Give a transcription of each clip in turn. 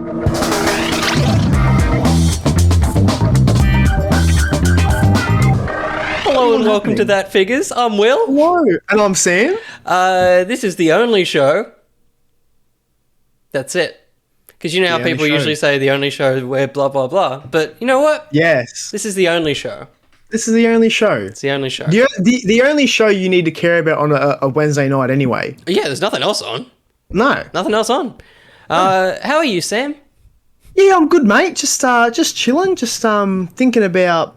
Hello and welcome to That Figures. I'm Will. Hello, and I'm Sam. This is the only show. That's it. Because you know how people usually say the only show where blah, blah, blah. But you know what? Yes. This is the only show. This is the only show. It's the only show. The only show you need to care about on a Wednesday night anyway. Yeah, there's nothing else on. No. Nothing else on. How are you, Sam? Yeah, I'm good, mate. Just chilling. Just thinking about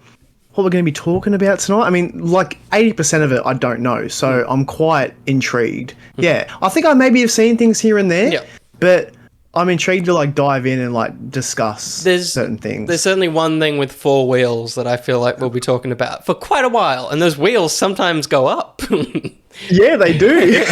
what we're going to be talking about tonight. I mean, like 80% of it I don't know, so I'm quite intrigued. Yeah, I think I maybe have seen things here and there, but I'm intrigued to like dive in and like discuss certain things. There's certainly one thing with 4 wheels that I feel like we'll be talking about for quite a while, and those wheels sometimes go up. Yeah, they do.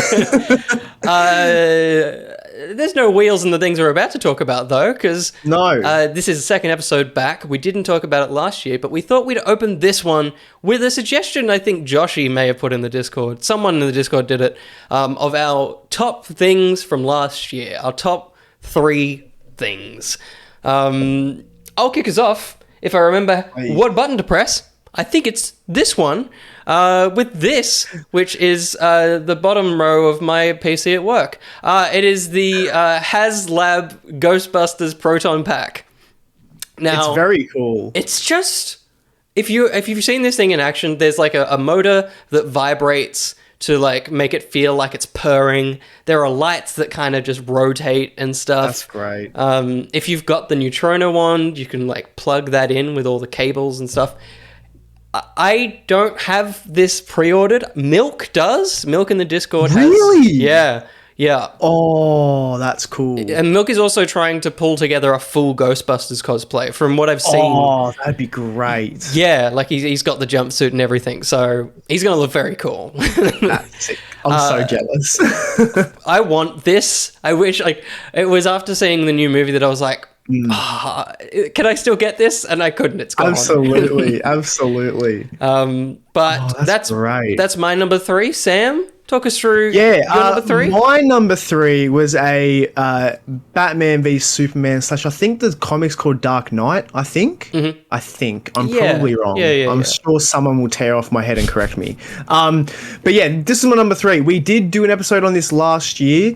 There's no wheels in the things we're about to talk about, though, because this is the second episode back. We didn't talk about it last year, but we thought we'd open this one with a suggestion I think Joshy may have put in the Discord. Someone in the Discord did it, of our top things from last year, our top 3 things. I'll kick us off if I remember what button to press. I think it's this one, with this, which is the bottom row of my PC at work. It is the HasLab Ghostbusters Proton Pack. Now, it's very cool. It's just, if you've seen this thing in action, there's like a motor that vibrates to like make it feel like it's purring. There are lights that kind of just rotate and stuff. That's great. If you've got the neutrino wand, you can like plug that in with all the cables and stuff. I don't have this pre-ordered. Milk does. Milk in the Discord has. Really? Yeah. Oh, that's cool. And Milk is also trying to pull together a full Ghostbusters cosplay from what I've seen. Oh, that'd be great. Yeah, like he's got the jumpsuit and everything, so he's going to look very cool. That's sick. I'm so jealous. I want this. I wish, like, it was after seeing the new movie that I was like, can I still get this? And I couldn't. It's gone. Absolutely. But that's great. That's my number 3. Sam, talk us through your number 3. My number 3 was a Batman v Superman / I think the comic's called Dark Knight. I think. I'm probably wrong. I'm sure someone will tear off my head and correct me. But yeah, this is my number 3. We did do an episode on this last year.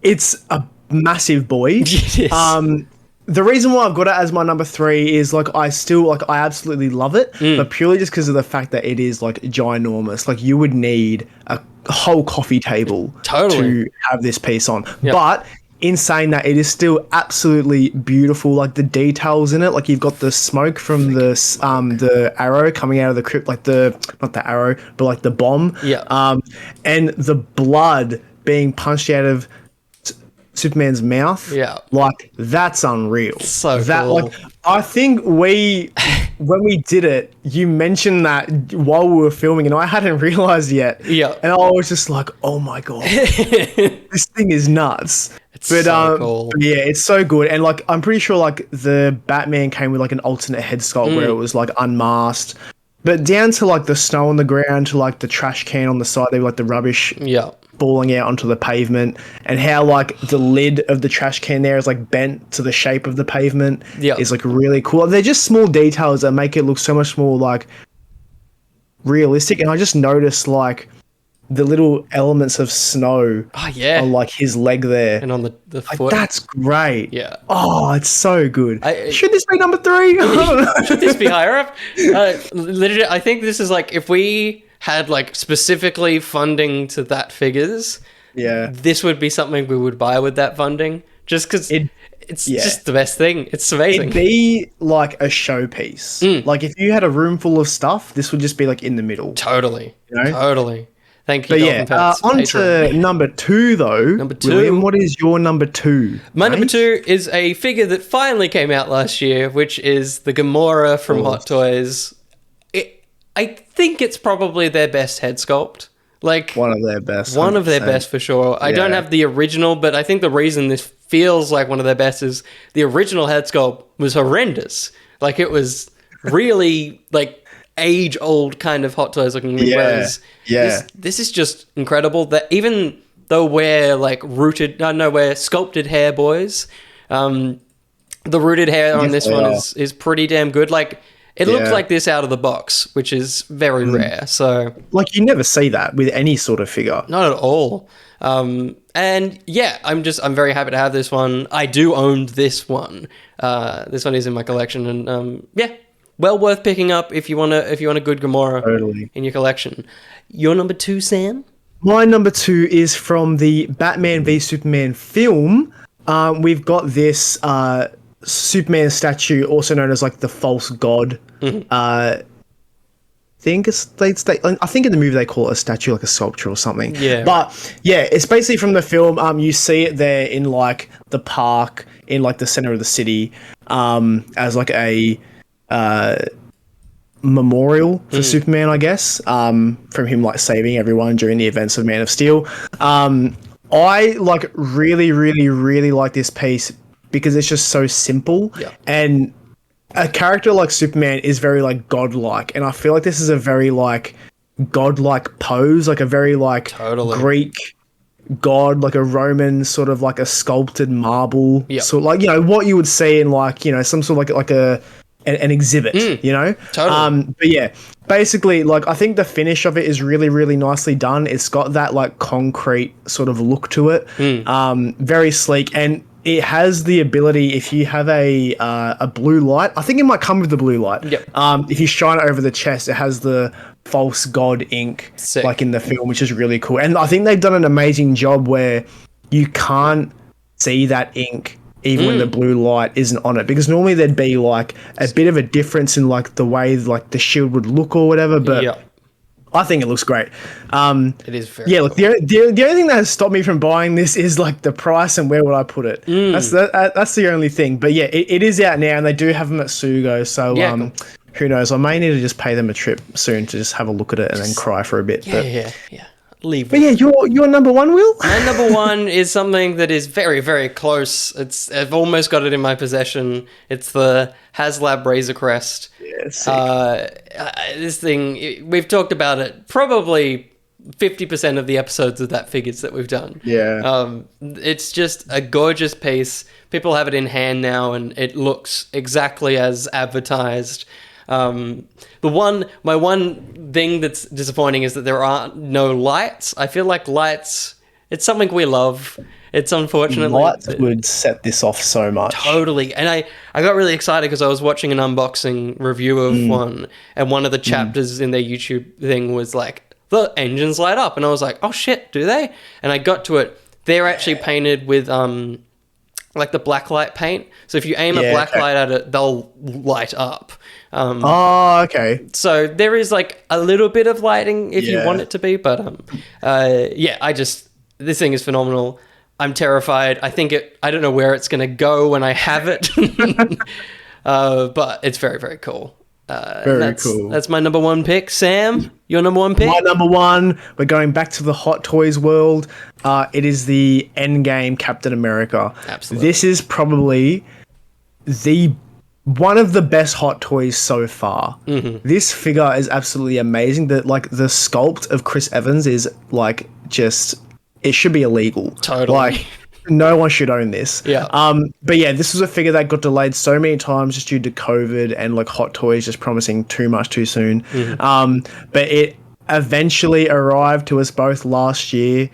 It's a massive boy. The reason why I've got it as my number 3 is like I absolutely love it, but purely just because of the fact that it is like ginormous. Like you would need a whole coffee table to have this piece on. But in saying that, it is still absolutely beautiful. Like the details in it, like you've got the smoke from the arrow coming out of the crypt, like not the arrow, but like the bomb. And the blood being punched out of Superman's mouth. Like that's unreal. So cool. Like I think when we did it, you mentioned that while we were filming and I hadn't realized yet. And I was just like, oh my God, this thing is nuts. It's so cool. Yeah, it's so good. And like I'm pretty sure like the Batman came with like an alternate head sculpt where it was like unmasked. But down to like the snow on the ground, to like the trash can on the side, they were like the rubbish falling out onto the pavement, and how like the lid of the trash can there is like bent to the shape of the pavement is like really cool. They're just small details that make it look so much more like realistic. And I just noticed like the little elements of snow on like his leg there and on the like, foot. That's great. Oh, it's so good. Should this be number 3? I don't know. Should this be higher up? Literally, I think this is like if we had like specifically funding to That Figures, this would be something we would buy with that funding, just because it's just the best thing. It's amazing. It'd be like a showpiece. Like if you had a room full of stuff, this would just be like in the middle. Totally. You know? Totally. Thank you. But on to number 2 though. Number 2. William, what is your number 2? My number 2 is a figure that finally came out last year, which is the Gamora from Hot Toys. I think it's probably their best head sculpt. Like one of their best. 100%. One of their best for sure. I don't have the original, but I think the reason this feels like one of their best is the original head sculpt was horrendous. Like it was really like age-old kind of Hot Toys looking. Whereas this is just incredible. That even they'll wear like wear sculpted hair, boys. The rooted hair on this one is pretty damn good. Like, it looks like this out of the box, which is very rare. So, like, you never see that with any sort of figure. Not at all. And yeah, I'm very happy to have this one. I do own this one. This one is in my collection, and yeah, well worth picking up if you want a good Gamora in your collection. Your number 2, Sam? My number 2 is from the Batman v Superman film. We've got this Superman statue, also known as like the false god. I think in the movie they call it a statue, like a sculpture or something. Yeah. But yeah, it's basically from the film. You see it there in like the park in like the center of the city, as like a memorial for Superman, I guess, from him like saving everyone during the events of Man of Steel. I like really, really, really like this piece because it's just so simple, and a character like Superman is very like godlike, and I feel like this is a very like godlike pose, like a very like Greek god, like a Roman sort of like a sculpted marble, sort of like, you know, what you would see in like, you know, some sort of like an exhibit, you know? But yeah, basically, like, I think the finish of it is really, really nicely done. It's got that like concrete sort of look to it, very sleek, and it has the ability, if you have a blue light, I think it might come with the blue light. If you shine it over the chest, it has the false god ink, like in the film, which is really cool. And I think they've done an amazing job where you can't see that ink even when the blue light isn't on it, because normally there'd be like a bit of a difference in like the way like the shield would look or whatever, but I think it looks great. It is very look, the only thing that has stopped me from buying this is like the price and where would I put it. That's the only thing. But yeah, it is out now, and they do have them at Sugo, so cool. Who knows, I may need to just pay them a trip soon to just have a look at it and then cry for a bit. Yeah. But yeah, your number 1, Will? My number 1 is something that is very, very close. I've almost got it in my possession. It's the HasLab Razor Crest. Yeah, this thing, we've talked about it probably 50% of the episodes of That Figures that we've done. Yeah. It's just a gorgeous piece. People have it in hand now, and it looks exactly as advertised. My one thing that's disappointing is that there are no lights. I feel like lights, it's something we love. It's unfortunately... Lights would set this off so much. Totally. And I got really excited because I was watching an unboxing review of one, and one of the chapters in their YouTube thing was like, the engines light up. And I was like, oh shit, do they? And I got to it. They're actually painted with... like the blacklight paint. So if you aim a blacklight at it, they'll light up. Okay. So there is like a little bit of lighting if you want it to be, but this thing is phenomenal. I'm terrified. I don't know where it's going to go when I have it. But it's very, very cool. Very cool. That's my number 1 pick. Sam, your number 1 pick? My number 1, we're going back to the Hot Toys world. It is the Endgame Captain America. Absolutely. This is probably one of the best Hot Toys so far. This figure is absolutely amazing. The sculpt of Chris Evans is like just, it should be illegal. Totally. Like, no one should own this. Yeah. But yeah, this was a figure that got delayed so many times just due to COVID and like Hot Toys just promising too much too soon. But it eventually arrived to us both last year,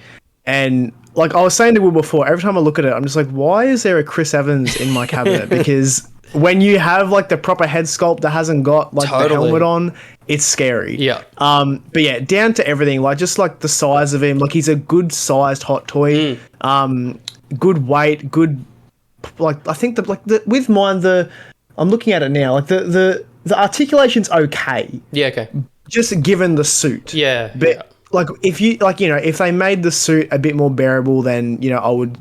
and like I was saying to Will before, every time I look at it, I'm just like, why is there a Chris Evans in my cabinet? Because when you have like the proper head sculpt that hasn't got like the helmet on, it's scary. Yeah. But yeah, down to everything, like just like the size of him, like he's a good sized Hot Toy. Good weight, good, like I think with mine, I'm looking at it now, like the articulation's okay. Yeah, okay. Just given the suit. Yeah. But like if you like, you know, if they made the suit a bit more bearable, then, you know, I would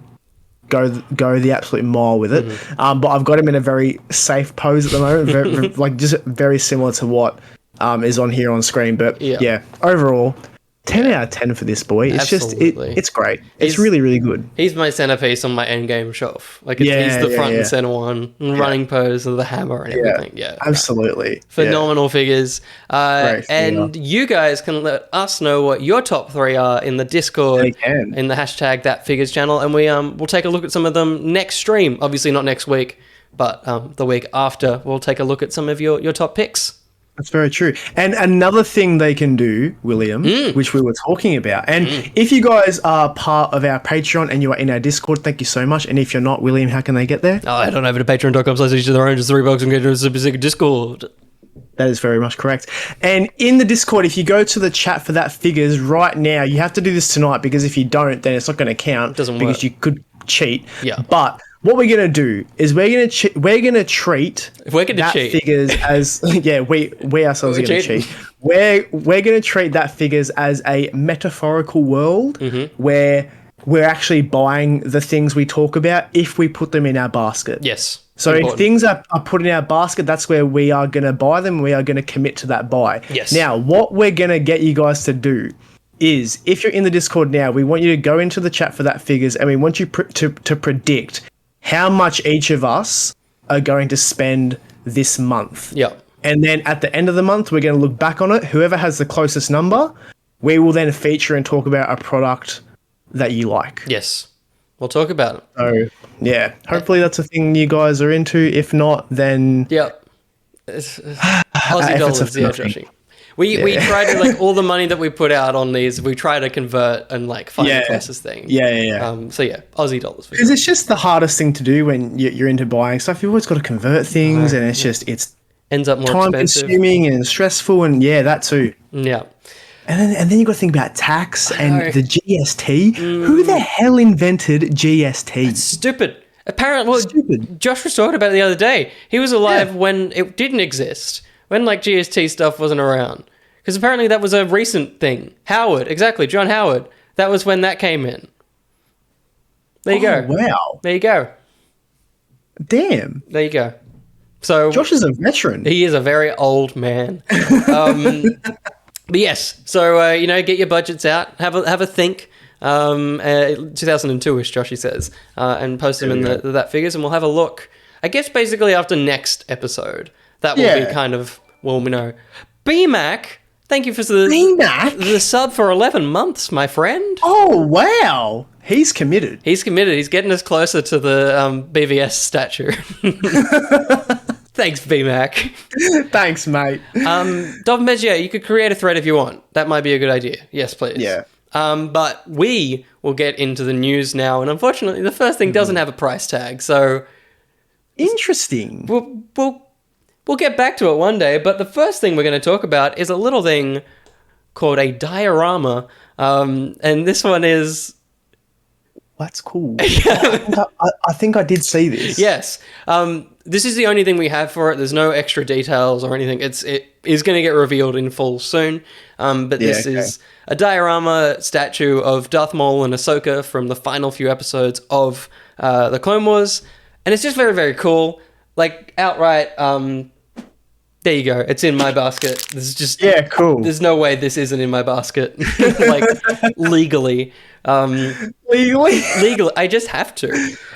go the absolute mile with it. But I've got him in a very safe pose at the moment, very, like just very similar to what is on here on screen. But yeah overall, 10 out of 10 for this boy. It's Absolutely. it's great. It's really, really good. He's my centerpiece on my endgame shelf. Like, he's the front and center one, running pose of the hammer and everything. Yeah, absolutely. Phenomenal figures. And you guys can let us know what your top 3 are in the Discord, in the hashtag #ThatFigures channel, and we'll take a look at some of them next stream. Obviously not next week, but the week after, we'll take a look at some of your top picks. That's very true. And another thing they can do, William, which we were talking about, and if you guys are part of our Patreon and you are in our Discord, thank you so much. And if you're not, William, how can they get there? Head on over to patreon.com/each-of-their-own, just $3 and get to a specific Discord. That is very much correct. And in the Discord, if you go to the chat for that figures right now, you have to do this tonight, because if you don't, then it's not going to count. Doesn't because work. You could cheat. Yeah. But what we're gonna do is we're gonna treat that figures as we ourselves are gonna cheat. We're gonna treat that figures as a metaphorical world where we're actually buying the things we talk about if we put them in our basket. Yes. So if things are put in our basket, that's where we are gonna buy them. We are gonna commit to that buy. Yes. Now, what we're gonna get you guys to do is, if you're in the Discord now, we want you to go into the chat for that figures, and we want you to predict how much each of us are going to spend this month. Yeah. And then at the end of the month, we're going to look back on it. Whoever has the closest number, we will then feature and talk about a product that you like. Yes. We'll talk about it. So, yeah. Hopefully that's a thing you guys are into. If not, then... Yeah. Aussie dollars, Joshi. We try to, like, all the money that we put out on these, we try to convert and, like, find the closest thing. Yeah. So, Aussie dollars. Because it's just the hardest thing to do when you're into buying stuff. You've always got to convert things, and it's ends up more time expensive. consuming and stressful, and that too. Yeah. And then you got to think about tax and the GST. Who the hell invented GST? It's stupid. Apparently, Josh was talking about it the other day. He was alive when it didn't exist. When, like, GST stuff wasn't around. Because apparently that was a recent thing. Howard, exactly, John Howard. That was when that came in. There you go. Wow. There you go. Damn. There you go. So Josh is a veteran. He is a very old man. But yes, so, get your budgets out. Have a think. 2002-ish, Joshy says. And post them in that figures, and we'll have a look. I guess basically after next episode. That will be kind of, BMAC, thank you for the sub for 11 months, my friend. Oh, wow. He's committed. He's getting us closer to the BVS statue. Thanks, BMAC. Thanks, mate. Dovmej, you could create a thread if you want. That might be a good idea. Yes, please. Yeah. But we will get into the news now, and unfortunately, the first thing doesn't have a price tag, so... Interesting. We'll get back to it one day, but the first thing we're going to talk about is a little thing called a diorama, and this one is... That's cool. I think I did see this. Yes. This is the only thing we have for it. There's no extra details or anything. It is going to get revealed in full soon, but this is a diorama statue of Darth Maul and Ahsoka from the final few episodes of the Clone Wars, and it's just very, very cool. Like, outright... there you go. It's in my basket. This is just... Yeah, cool. There's no way this isn't in my basket. Like, legally. Legally. I just have to.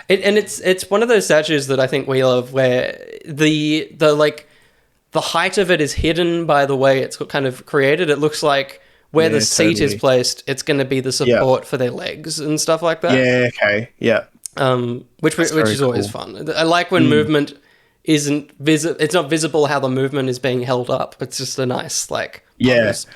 And it's one of those statues that I think we love where the height of it is hidden by the way it's kind of created. It looks like where the seat is placed, it's going to be the support for their legs and stuff like that. Yeah, okay. Yeah. Which is always fun. I like when movement... isn't visible. It's not visible how the movement is being held up. It's just a nice pose.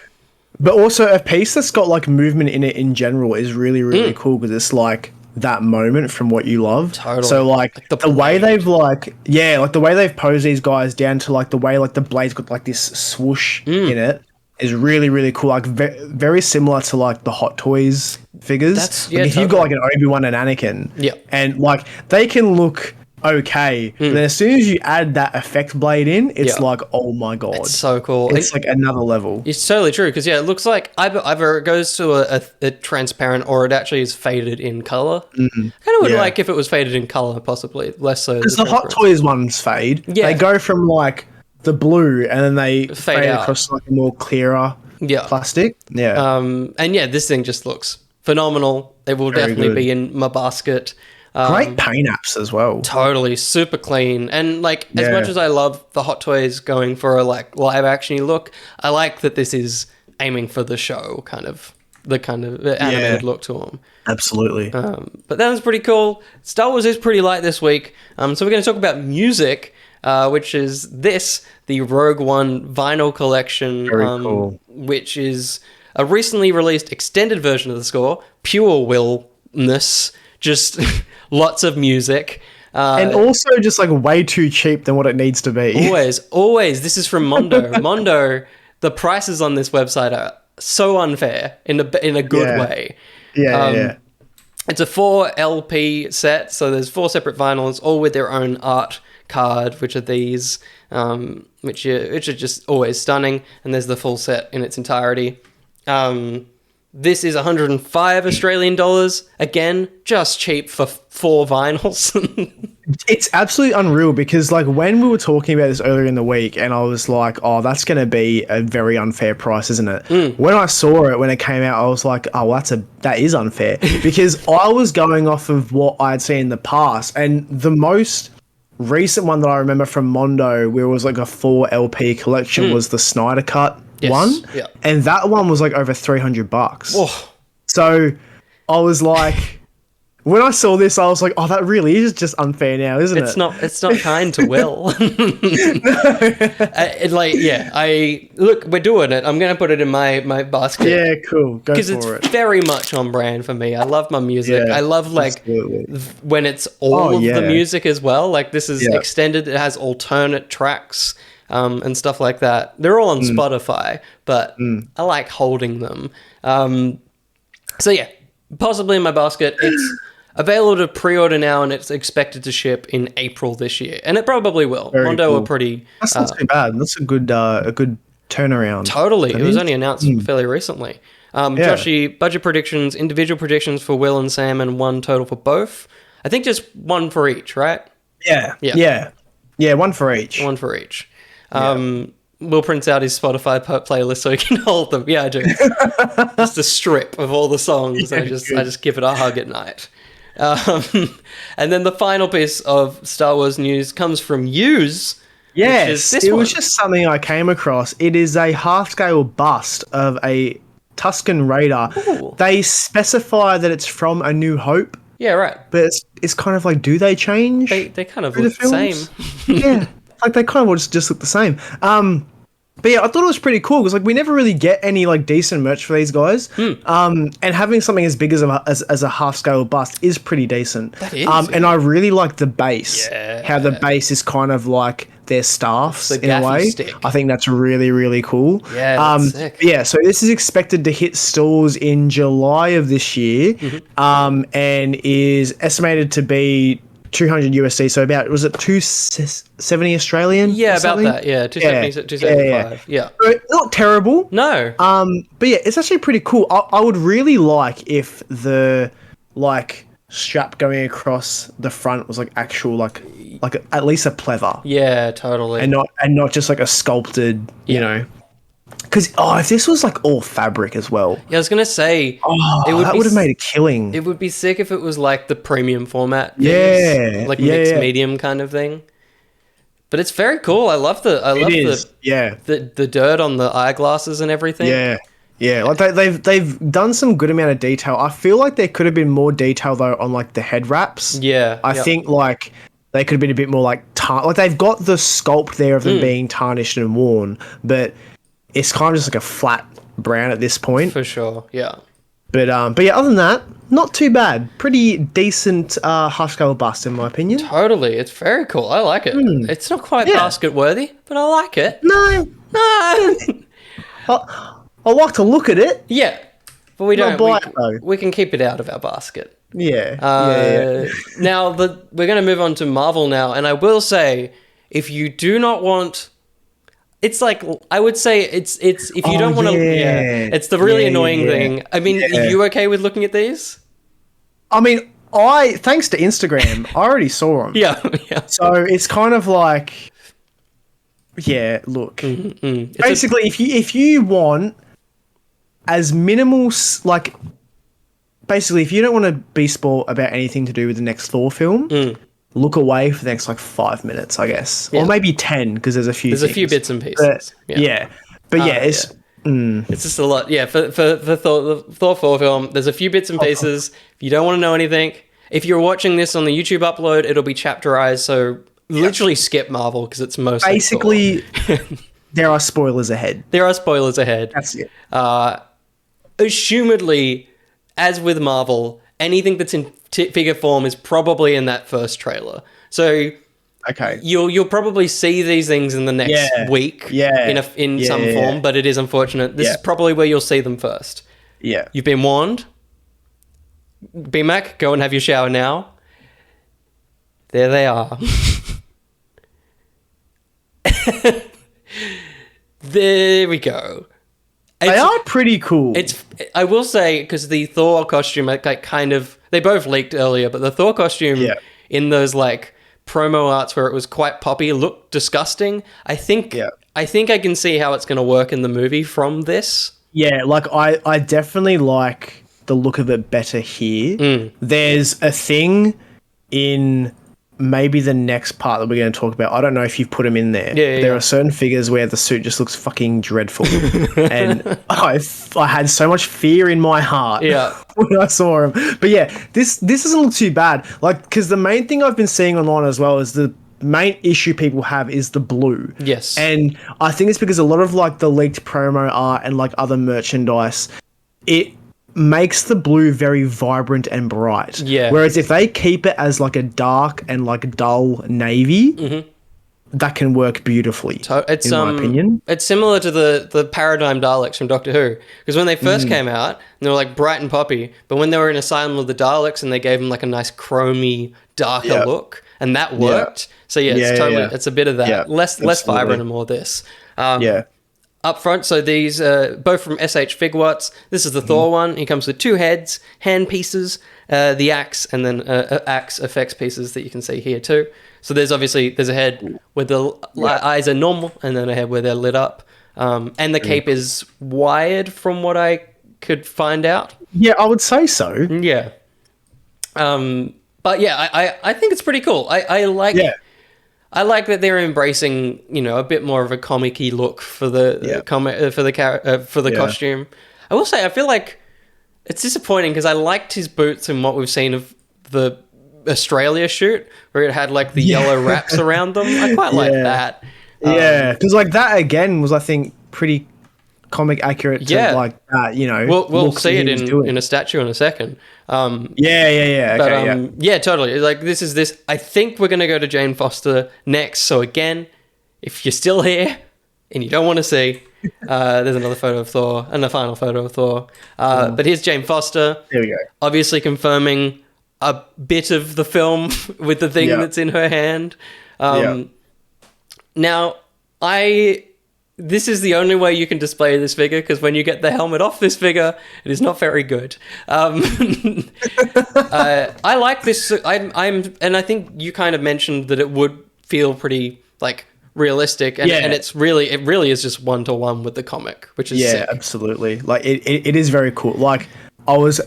But also a piece that's got like movement in it in general is really, really cool because it's like that moment from what you love. Totally. So like the way they've the way they've posed these guys down to like the way like the blade's got like this swoosh in it is really, really cool. Like very similar to like the Hot Toys figures. If you've got like an Obi-Wan and Anakin, and like they can look okay, but then as soon as you add that effect blade in, it's like, oh my god, it's so cool. It's like another level. It's totally true because it looks like either it goes to a transparent or it actually is faded in color. I kind of would like if it was faded in color, possibly less so. Because the Hot Toys ones fade. They go from like the blue and then they fade across like a more clearer plastic. Yeah. And yeah, this thing just looks phenomenal. It will definitely be in my basket. Great paint apps as well. Totally, super clean. And like, as much as I love the Hot Toys going for a like live actiony look, I like that this is aiming for the show the animated look to them. Absolutely. But that was pretty cool. Star Wars is pretty light this week. So we're going to talk about music, which is the Rogue One vinyl collection, cool. which is a recently released extended version of the score, pure willness, just lots of music. And also just like way too cheap than what it needs to be. Always. This is from Mondo. Mondo, the prices on this website are so unfair in a good way. Yeah. It's a 4 LP set, so there's 4 separate vinyls, all with their own art card, which are these, which are just always stunning, and there's the full set in its entirety. This is 105 Australian dollars. Again, just cheap for 4 vinyls. It's absolutely unreal because like when we were talking about this earlier in the week and I was like, oh, that's going to be a very unfair price, isn't it? When I saw it, when it came out, I was like, oh, well, that is unfair because I was going off of what I'd seen in the past, and the most recent one that I remember from Mondo where it was like a 4 LP collection was the Snyder Cut one. Yeah. And that one was like over $300. Oh. So I was like, when I saw this, I was like, oh, that really is just unfair now, isn't it? It's not kind to Will. Look, we're doing it. I'm going to put it in my basket. Yeah, cool. Go for it. Because it's very much on brand for me. I love my music. Yeah, I love when it's all of the music as well. Like this is extended. It has alternate tracks and stuff like that. They're all on Spotify, but I like holding them. So yeah, possibly in my basket. It's available to pre-order now, and it's expected to ship in April this year, and it probably will. Mondo are pretty. That's not too bad. That's a good turnaround. Totally, it was only announced fairly recently. Joshy, budget predictions, individual predictions for Will and Sam, and one total for both. I think just one for each, right? Yeah, one for each. One for each. Will prints out his Spotify playlist so he can hold them. Yeah, I do. Just a strip of all the songs. I just give it a hug at night. And then the final piece of Star Wars news comes from Hughes. Yes, it was just something I came across. It is a half-scale bust of a Tusken Raider. Ooh. They specify that it's from A New Hope. Yeah, right. But it's kind of like, do they change? They kind of look the same. Yeah, like they kind of just look the same. But yeah, I thought it was pretty cool because like we never really get any like decent merch for these guys. And having something as big as a half scale bust is pretty decent. That is. And I really like the base. Yeah. How the base is kind of like their staffs in a way. Stick. I think that's really, really cool. Yeah, that's sick. Yeah, so this is expected to hit stores in July of this year, and is estimated to be $200 USD, so about, was it 270 Australian? Yeah, about that. Yeah, 270, 275. Yeah. So not terrible. No. But yeah, it's actually pretty cool. I would really like if the like strap going across the front was like actual like at least a pleather. Yeah, totally. And not just like a sculpted, you know. Because if this was like all fabric as well. Yeah, I was gonna say that would have made a killing. It would be sick if it was like the premium format. Yeah, like mixed medium kind of thing. But it's very cool. I love the dirt on the eyeglasses and everything. Yeah. Yeah, like they've done some good amount of detail. I feel like there could have been more detail though on like the head wraps. Yeah, I think like they could have been a bit more like like they've got the sculpt there of them being tarnished and worn, but it's kind of just like a flat brown at this point. For sure, yeah. But yeah, other than that, not too bad. Pretty decent half scale bust in my opinion. Totally, it's very cool. I like it. It's not quite basket worthy, but I like it. No. I like to look at it. Yeah, but we don't. Buy it, though. We can keep it out of our basket. Yeah. Now we're going to move on to Marvel now, and I will say, if you do not want, it's like I would say it's if you don't want to. Yeah, it's the really annoying thing. I mean, are you okay with looking at these? I mean, thanks to Instagram, I already saw them. Yeah. So it's kind of like, yeah. Look, basically, if you want as minimal, like, basically, if you don't want to be spoiled about anything to do with the next Thor film, look away for the next, like, 5 minutes, I guess. Yeah. Or maybe 10, because there's a few There's things. A few bits and pieces. But it's... It's just a lot. Yeah, for Thor, the Thor 4 film, there's a few bits and pieces. If you don't want to know anything, if you're watching this on the YouTube upload, it'll be chapterized, so literally skip Marvel, because it's mostly basically... There are spoilers ahead. That's it. Assumedly, as with Marvel, anything that's in figure form is probably in that first trailer. So you'll probably see these things in the next week in some form, but it is unfortunate. This is probably where you'll see them first. Yeah. You've been warned. BMAC, go and have your shower now. There they are. There we go. They are pretty cool. I will say, because the Thor costume, like kind of, they both leaked earlier, but the Thor costume in those like promo arts where it was quite poppy looked disgusting. I think I can see how it's going to work in the movie from this. Yeah, like I definitely like the look of it better here. There's a thing in maybe the next part that we're going to talk about. I don't know if you've put them in there. There are certain figures where the suit just looks fucking dreadful. And I had so much fear in my heart when I saw him. But yeah, this doesn't look too bad. Like, because the main thing I've been seeing online as well is the main issue people have is the blue. Yes. And I think it's because a lot of like the leaked promo art and like other merchandise, it makes the blue very vibrant and bright. Yeah. Whereas if they keep it as like a dark and like dull navy, that can work beautifully. In my opinion, it's similar to the Paradigm Daleks from Doctor Who, because when they first came out, they were like bright and poppy, but when they were in Asylum of the Daleks and they gave them like a nice chromy, darker look, and that worked. So it's a bit of that, less vibrant and more this. Up front, so these both from SH Figuarts. This is the Thor one. He comes with 2 heads, hand pieces, the axe, and then axe effects pieces that you can see here too. So there's a head where the eyes are normal, and then a head where they're lit up. And the cape is wired, from what I could find out. Yeah, I would say so. Yeah. But yeah, I think it's pretty cool. I like. Yeah. I like that they're embracing, a bit more of a comic-y look for the costume. I will say, I feel like it's disappointing because I liked his boots and what we've seen of the Australia shoot, where it had like the yellow wraps around them. I quite like that. Yeah, because like that again was, I think, pretty comic accurate to like that. We'll see it in a statue in a second. Yeah, totally. Like this. I think we're gonna go to Jane Foster next. So again, if you're still here and you don't want to see, there's another photo of Thor and the final photo of Thor. But here's Jane Foster. There we go. Obviously confirming a bit of the film with the thing that's in her hand. Now, this is the only way you can display this figure, because when you get the helmet off this figure, it is not very good. I like this. And I think you kind of mentioned that it would feel pretty like realistic, and it really is just 1-to-1 with the comic, which is sick. Absolutely. Like it is very cool. Like I was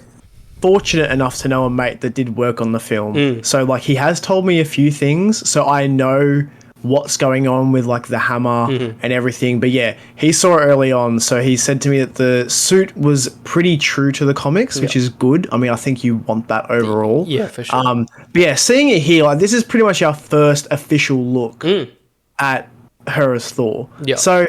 fortunate enough to know a mate that did work on the film, so like he has told me a few things, so I know what's going on with like the hammer and everything. But yeah, he saw it early on, so he said to me that the suit was pretty true to the comics, which is good. I mean, I think you want that overall. Yeah, for sure. But yeah, seeing it here, like this is pretty much our first official look at her as Thor. Yeah. So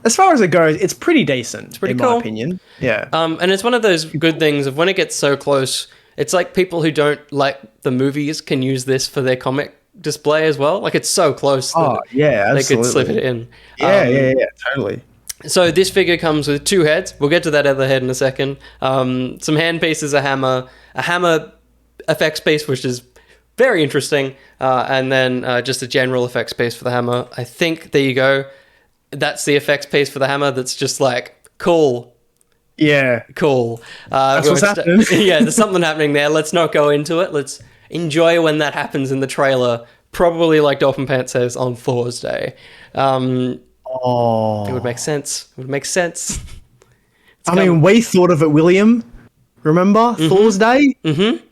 as far as it goes, it's pretty decent. It's pretty cool, in my opinion. Yeah. And it's one of those good things of when it gets so close, it's like people who don't like the movies can use this for their comic display as well. Like it's so close that they could slip it in. Yeah, totally. So this figure comes with 2 heads. We'll get to that other head in a second. Some hand pieces, a hammer effects piece, which is very interesting, and then just a general effects piece for the hammer. I think there you go. That's the effects piece for the hammer. That's just like cool. Yeah, cool. That's what's happening. Yeah, there's something happening there. Let's not go into it. Let's enjoy when that happens in the trailer, probably like Dolphin Pants says, on Thor's Day. It would make sense. I mean, we thought of it, William. Remember Thor's Day? Mm-hmm.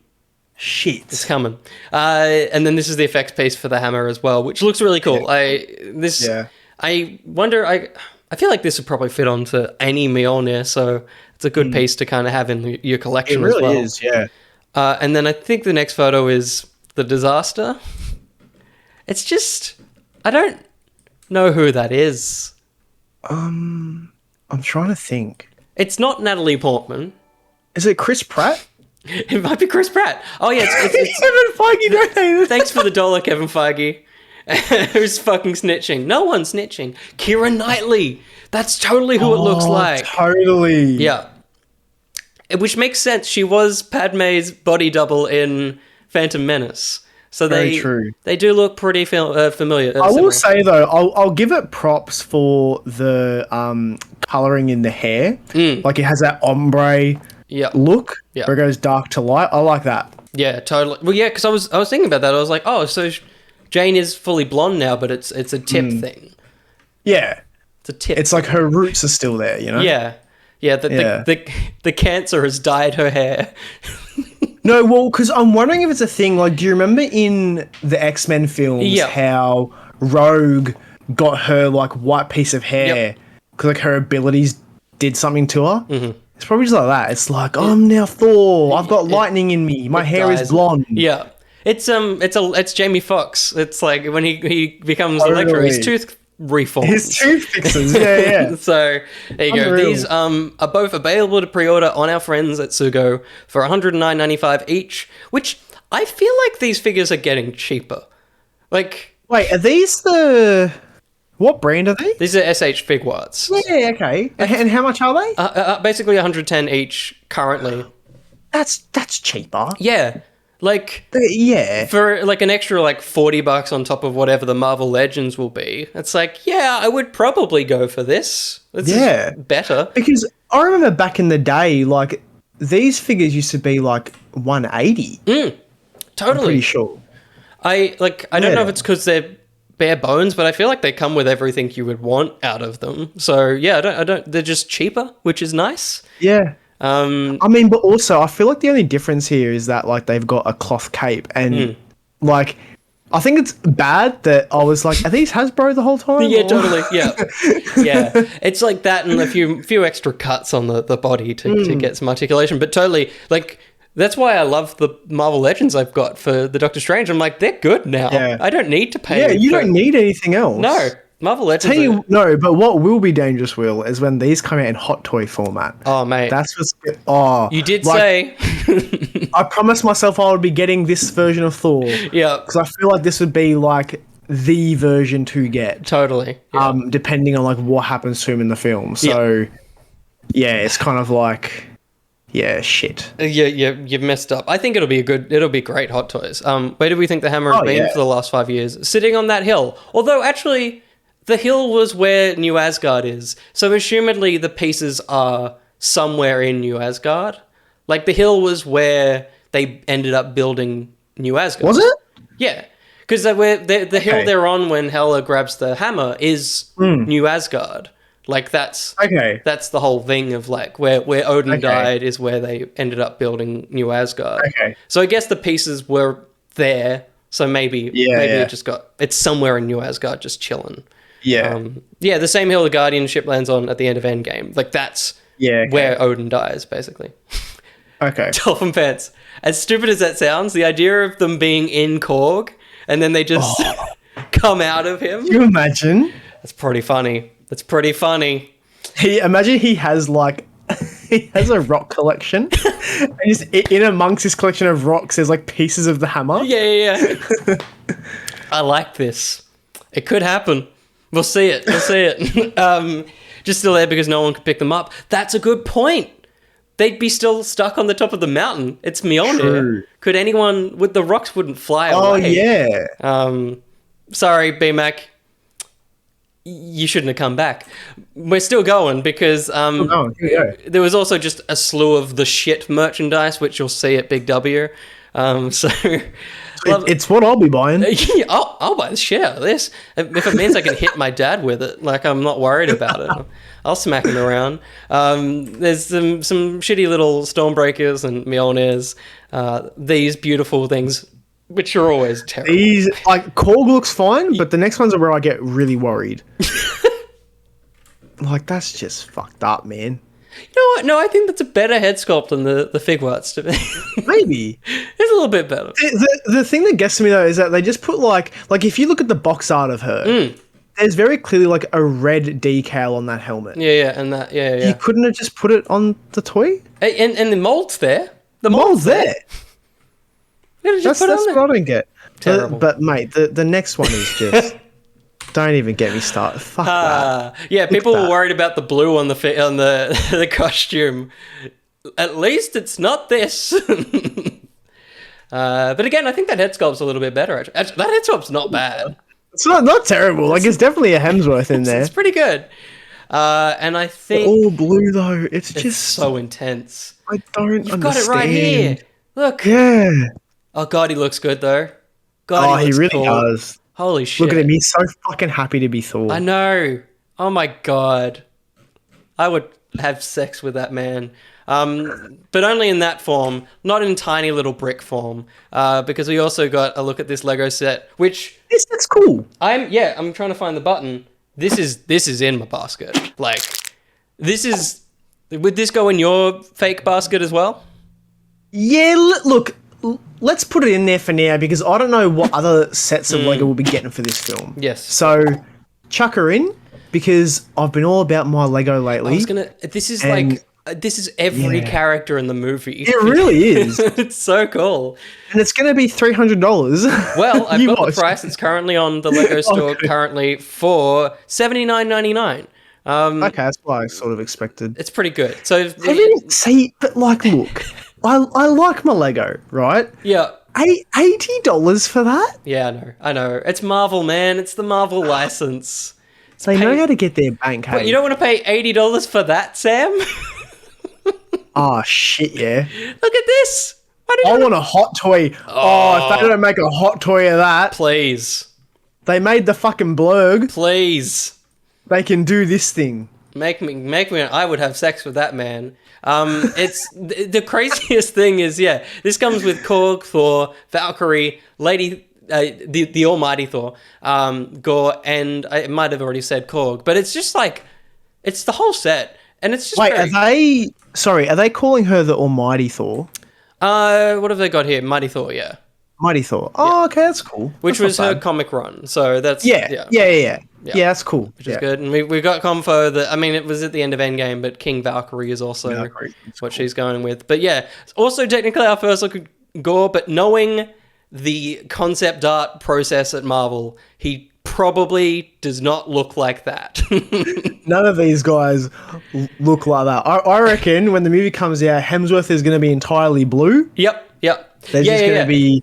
Shit, it's coming. And then this is the effects piece for the hammer as well, which looks really cool. Yeah. I wonder. I feel like this would probably fit onto any Mjolnir, so it's a good piece to kind of have in your collection as well. It really is, yeah. And then I think the next photo is the disaster. It's just, I don't know who that is. I'm trying to think. It's not Natalie Portman. Is it Chris Pratt? It might be Chris Pratt. Oh yeah, it's Kevin Feige. Thanks for the $1, Kevin Feige. Who's fucking snitching? No one's snitching. Keira Knightley. That's totally who it looks like. Totally. Yeah. Which makes sense. She was Padme's body double in Phantom Menace. So Very true. They do look pretty familiar. I will say though, I'll give it props for the coloring in the hair. Like it has that ombre look where it goes dark to light. I like that. Yeah, totally. Well, yeah, because I was thinking about that. I was like, oh, so Jane is fully blonde now, but it's a tip thing. Yeah, it's a tip. It's like her roots are still there, you know. Yeah. The cancer has dyed her hair. No, well, because I'm wondering if it's a thing. Like, do you remember in the X-Men films how Rogue got her like white piece of hair because like her abilities did something to her? Mm-hmm. It's probably just like that. It's like I'm now Thor. I've got lightning in me. My hair is blonde. Yeah, it's Jamie Foxx. It's like when he becomes Electro, his tooth reforms. His tooth fixes. Yeah. So there you go. These are both available to pre-order on our friends at Sugo for $109.95 each, which I feel like these figures are getting cheaper. Like, wait, are these the... What brand are they? These are SH Figuarts. Yeah, okay. And how much are they? Basically 110 each currently. That's cheaper. Yeah. Like, yeah. For like an extra like $40 on top of whatever the Marvel Legends will be. It's like, yeah, I would probably go for this. This is better. Because I remember back in the day, like these figures used to be like 180. Totally. I'm pretty sure. I don't know if it's because they're bare bones, but I feel like they come with everything you would want out of them. So yeah, I don't. They're just cheaper, which is nice. Yeah. I mean, but also I feel like the only difference here is that like they've got a cloth cape and like I think it's bad that I was like, are these Hasbro the whole time? Yeah, totally. Yeah. Yeah. It's like that and a few extra cuts on the body to get some articulation, but totally like that's why I love the Marvel Legends I've got for the Doctor Strange. I'm like, they're good now. Yeah. I don't need to pay. Yeah, you don't need anything else. No. Marvel Legends. But what will be dangerous, Will, is when these come out in hot toy format. Oh, mate. That's what's... Oh. You did say... I promised myself I would be getting this version of Thor. Yeah. Because I feel like this would be, like, the version to get. Totally. Yeah. Depending on, like, what happens to him in the film. So, yeah, it's kind of like... Yeah, shit. You've messed up. I think it'll be great Hot Toys. Where do we think the hammer has been for the last 5 years? Sitting on that hill. Although, actually... The hill was where New Asgard is, so assumedly the pieces are somewhere in New Asgard. Like, the hill was where they ended up building New Asgard. Was it? Yeah, because the hill they're on when Hela grabs the hammer is New Asgard. Like, that's the whole thing of, like, where Odin died is where they ended up building New Asgard. Okay. So I guess the pieces were there, so maybe it's somewhere in New Asgard just chilling. Yeah. The same hill the Guardian ship lands on at the end of Endgame. Like, that's where Odin dies, basically. Okay. Dolphin Pants. As stupid as that sounds, the idea of them being in Korg and then they just come out of him. Can you imagine? That's pretty funny. Imagine he has, like... He has a rock collection. And just in amongst his collection of rocks, there's, like, pieces of the hammer. Yeah. I like this. It could happen. We'll see it. Just still there because no one could pick them up. That's a good point. They'd be still stuck on the top of the mountain. It's Mjolnir. True. Could anyone with the rocks wouldn't fly away? Oh yeah. Sorry, BMAC. You shouldn't have come back. We're still going because there was also just a slew of the shit merchandise, which you'll see at Big W. It's what I'll be buying. Yeah, I'll buy the shit out of this. If it means I can hit my dad with it, like, I'm not worried about it. I'll smack him around. There's some shitty little Stormbreakers and Mjolnirs. These beautiful things, which are always terrible. These, like, Korg looks fine, but the next ones are where I get really worried. Like, that's just fucked up, man. You know what? No, I think that's a better head sculpt than the Figuarts to me. Maybe. It's a little bit better. The thing that gets to me, though, is that they just put, like if you look at the box art of her, there's very clearly, like, a red decal on that helmet. Yeah, and that, yeah. You couldn't have just put it on the toy? And the mold's there. The mold's there. That's what I don't get. Terrible. But mate, the next one is just... Don't even get me started. Fuck that. Yeah, people were worried about the blue on the costume. At least it's not this. But again, I think that head sculpt's a little bit better. Actually, that head sculpt's not bad. It's not terrible. Like, it's definitely a Hemsworth in there. It's pretty good. And I think all blue though. It's just so intense. I don't. You've got it right here. Look. Yeah. Oh god, he looks good though. God, he really does. Holy shit. Look at him. He's so fucking happy to be Thor. I know. Oh my god. I would have sex with that man. But only in that form, not in tiny little brick form. Because we also got a look at this Lego set, which... This set's cool. I'm trying to find the button. This is in my basket. Like, would this go in your fake basket as well? Yeah, look... Let's put it in there for now because I don't know what other sets of Lego we'll be getting for this film. Yes. So, chuck her in because I've been all about my Lego lately. This is every character in the movie. It really is. It's so cool. And it's going to be $300. Well, I've got the price. It's currently on the Lego store currently for $79.99. Okay, that's what I sort of expected. It's pretty good. So but like, look, I like my Lego, right? Yeah. $80 for that? Yeah, I know. It's Marvel, man. It's the Marvel license. They know how to get their bank. But you don't want to pay $80 for that, Sam? Oh shit! Yeah. Look at this. I want a hot toy. Oh, if they don't make a hot toy of that, please. They made the fucking blurg. Please. They can do this thing. Make me. I would have sex with that man. It's the craziest thing is, this comes with Korg, Thor, Valkyrie, Lady, the Almighty Thor, Gore, and I might have already said Korg, but it's just like, it's the whole set, and it's just. Wait, are they calling her the Almighty Thor? What have they got here? Mighty Thor, yeah. Mighty Thor. Oh, okay, that's cool. Which was her comic run, so that's yeah, that's cool. Which is good, and we got Comfo that, I mean, it was at the end of Endgame, but King Valkyrie is also what she's going with. But yeah, it's also technically our first look at Gore, but knowing the concept art process at Marvel, he probably does not look like that. None of these guys look like that. I reckon when the movie comes out, Hemsworth is going to be entirely blue. Yep. There's just going to be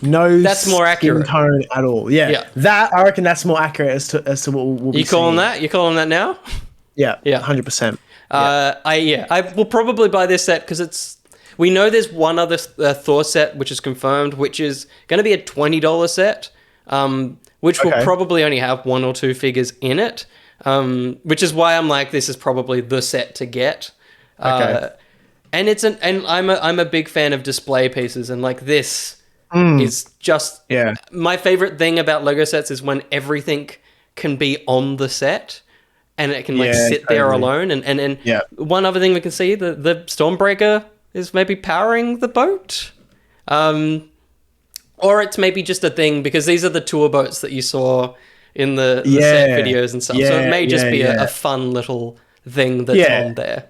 no that's more accurate skin tone at all. Yeah. That, I reckon that's more accurate as to what we'll be You calling that? You calling that now? Yeah. 100%. I will probably buy this set because we know there's one other Thor set which is confirmed, which is going to be a $20 set, which will probably only have one or two figures in it, which is why I'm like, this is probably the set to get. And I'm a big fan of display pieces, and like this is just my favorite thing about Lego sets is when everything can be on the set and it can sit there alone. And one other thing we can see, the Stormbreaker is maybe powering the boat. Or it's maybe just a thing because these are the tour boats that you saw in the set videos and stuff. So it may just be a fun little thing that's on there.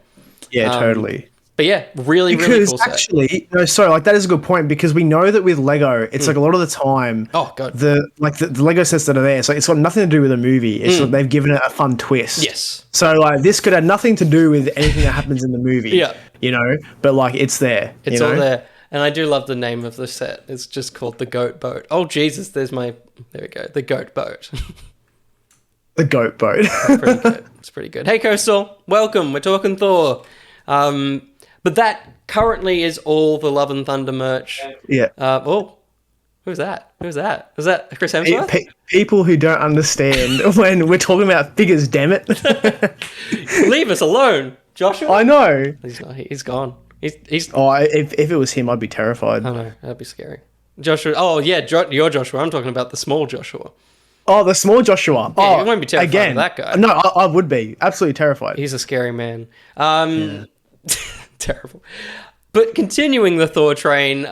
Yeah, totally. But yeah, really cool set. Actually, that is a good point because we know that with Lego, it's like a lot of the time. Oh god. The Lego sets that are there, so it's got nothing to do with the movie. It's like they've given it a fun twist. Yes. So like this could have nothing to do with anything that happens in the movie. Yeah. But like it's there. It's all there. And I do love the name of the set. It's just called the Goat Boat. Oh Jesus, there we go. The Goat Boat. The Goat Boat. It's pretty good. Hey Coastal, welcome. We're talking Thor. But that currently is all the Love and Thunder merch. Yeah. Who's that? Was that Chris Hemsworth? People who don't understand when we're talking about figures, damn it. Leave us alone, Joshua. I know. He's not. He's gone. He's. Oh, if it was him, I'd be terrified. I know. That'd be scary. Joshua. Oh yeah, you're Joshua. I'm talking about the small Joshua. Oh, the small Joshua. Yeah, you won't be terrified of that guy. No, I would be absolutely terrified. He's a scary man. Terrible. But continuing the Thor train,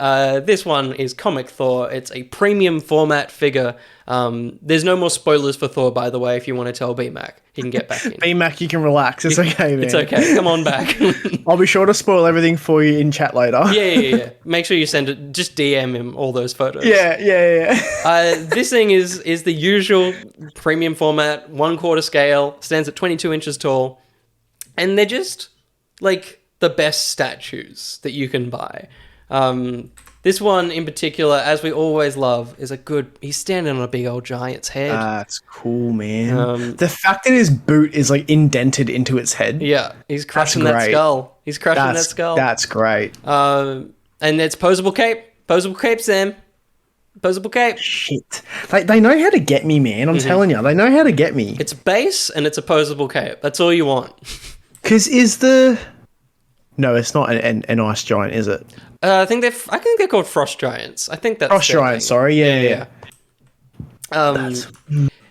this one is Comic Thor. It's a premium format figure. There's no more spoilers for Thor, by the way, if you want to tell B-Mac. He can get back in. B-Mac, you can relax. It's okay, man. It's okay. Come on back. I'll be sure to spoil everything for you in chat later. Yeah. Make sure you send it. Just DM him all those photos. Yeah. This thing is the usual premium format, 1/4 scale, stands at 22 inches tall. And they're just, like, the best statues that you can buy. This one in particular, as we always love, is he's standing on a big old giant's head. That's cool, man. The fact that his boot is like indented into its head. Yeah, he's crushing that skull. He's crushing that skull. That's great. And it's posable cape. Posable cape, Sam. Posable cape. Shit. They know how to get me, man. I'm telling you. They know how to get me. It's base and it's a posable cape. That's all you want. Because No, it's not an ice giant, is it? I think they're called frost giants. I think that's frost giants. Sorry, yeah.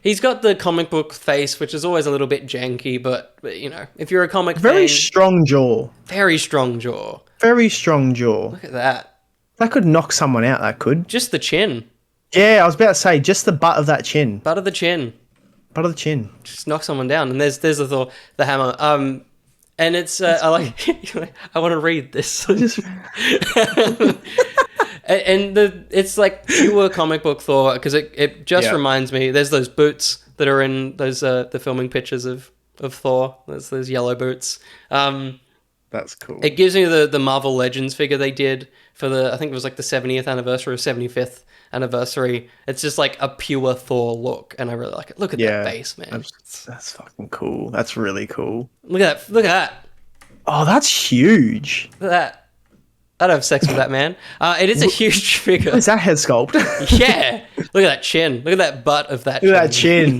He's got the comic book face, which is always a little bit janky, but you know, if you're a comic very fan, strong jaw. Very strong jaw. Very strong jaw. Look at that. That could knock someone out. That could. Just the chin. Yeah, I was about to say just the butt of that chin. Butt of the chin. Butt of the chin. Just knock someone down, and there's the Thor, the hammer. And it's I want to read this. It's like pure comic book Thor because it just reminds me. There's those boots that are in those the filming pictures of Thor. There's those yellow boots. That's cool. It gives me the Marvel Legends figure they did for I think it was like the 70th anniversary or 75th anniversary. It's just like a pure Thor look, and I really like it. Look at that base, man. That's fucking cool. That's really cool. Look at that. Oh, that's huge. Look at that. I'd have sex with that man. It is a huge figure. Is that head sculpt? Yeah. Look at that chin. Look at that butt of that Look at that chin.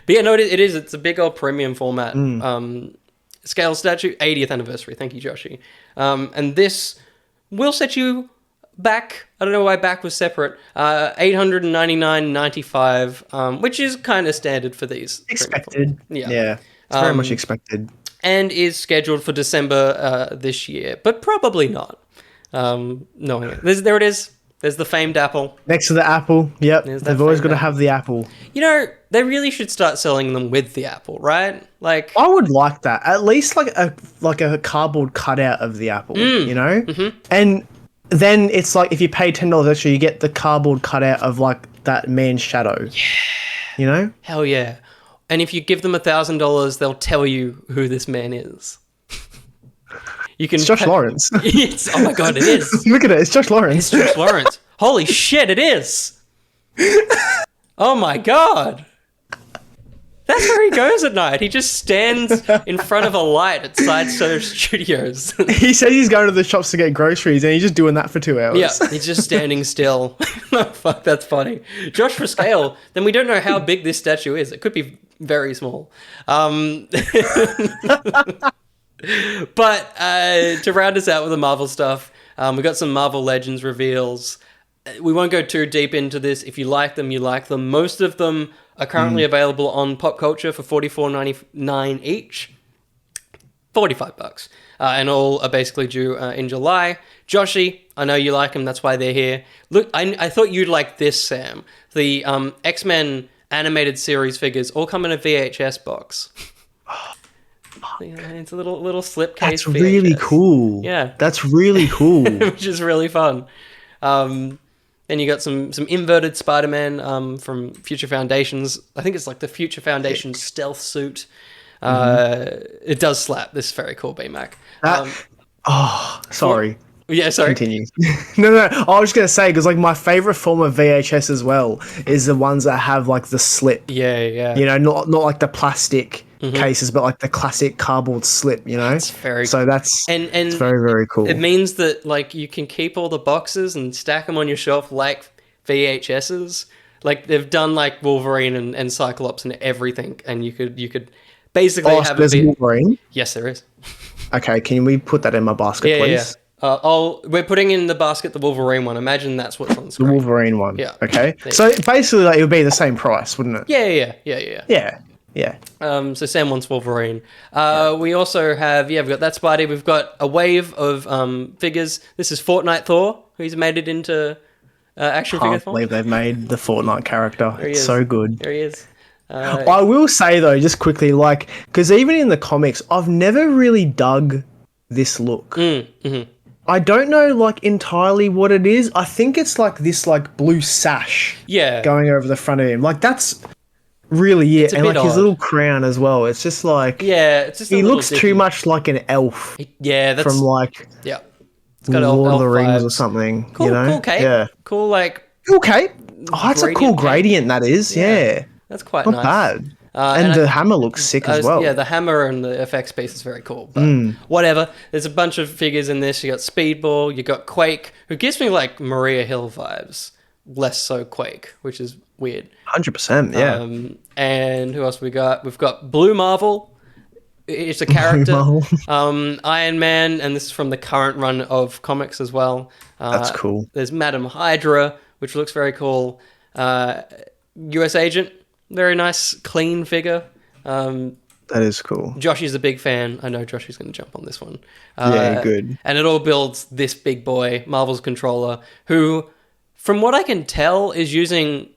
But yeah, no, it is. It's a big old premium format. Scale statue, 80th anniversary. Thank you, Joshi. And this will set you back. I don't know why back was separate. $899.95, which is kind of standard for these. Expected. Yeah. It's very much expected. And is scheduled for December this year, but probably not. Knowing it. There it is. There's the famed apple. Next to the apple. Yep. They've always got to have the apple. You know, they really should start selling them with the apple, right? Like, I would like that. At least like a cardboard cutout of the apple, you know? Mm-hmm. And then it's like if you pay $10 extra, you get the cardboard cutout of like that man's shadow. Yeah. You know? Hell yeah. And if you give them $1,000, they'll tell you who this man is. It's Josh Lawrence. Oh my god, it is. Look at it. It's Josh Lawrence. It's Josh Lawrence. Holy shit, it is. Oh my god. That's where he goes at night. He just stands in front of a light at Sideshow Studios. He says he's going to the shops to get groceries, and he's just doing that for 2 hours. Yeah, he's just standing still. Oh, fuck, that's funny. Josh, for scale, then we don't know how big this statue is. It could be very small. But to round us out with the Marvel stuff, we got some Marvel Legends reveals. We won't go too deep into this. If you like them, you like them. Most of them are currently available on Pop Culture for $44.99 each. $45. And all are basically due in July. Joshi, I know you like them. That's why they're here. Look, I thought you'd like this, Sam. The X-Men animated series figures all come in a VHS box. It's a little slipcase. That's VHS. really cool. Yeah, that's really cool. Which is really fun. Then you got some inverted Spider-Man from Future Foundations. I think it's like the Future Foundation stealth suit. It does slap. This is very cool, B-Mac. Sorry. Yeah, sorry. Continue. No. I was just gonna say because like my favorite form of VHS as well is the ones that have like the slip. Yeah. You know, not like the plastic cases, but like the classic cardboard slip, you know? It's very so that's it's very, very cool. It means that like you can keep all the boxes and stack them on your shelf like VHSs. Like they've done like Wolverine and Cyclops and everything, and you could basically have so there's Wolverine? Yes, there is. Okay, can we put that in my basket, please? Yeah. We're putting in the basket the Wolverine one. Imagine that's what's on screen. The Wolverine one. Yeah. Okay. So basically, like, it would be the same price, wouldn't it? Yeah. So Sam wants Wolverine. We also have we've got that Spidey. We've got a wave of figures. This is Fortnite Thor, who's made it into action figure. I can't believe they've made the Fortnite character. It's so good. There he is. I will say though, just quickly, like, because even in the comics, I've never really dug this look. I don't know, like, entirely what it is. I think it's like this, like, blue sash. Going over the front of him. Like, that's really it. And like his little crown as well. It's just like it's just he looks too much like an elf. That's from like it's got Lord of the Rings vibes. Or something. Cool, you know? Cool cape. Yeah. Cool like cool cape. Oh, that's a cool gradient that is. Yeah. That's quite not nice. bad. And the hammer looks sick as well. Yeah, the hammer and the FX piece is very cool. But whatever. There's a bunch of figures in this. You got Speedball, you got Quake, who gives me like Maria Hill vibes. Less so Quake, which is weird. 100%, yeah. And who else we got? We've got Blue Marvel. It's a character. Iron Man, and this is from the current run of comics as well. That's cool. There's Madam Hydra, which looks very cool. US Agent, very nice, clean figure. That is cool. Joshy's a big fan. I know Joshy's going to jump on this one. Good. And it all builds this big boy, Marvel's controller, who, from what I can tell, is using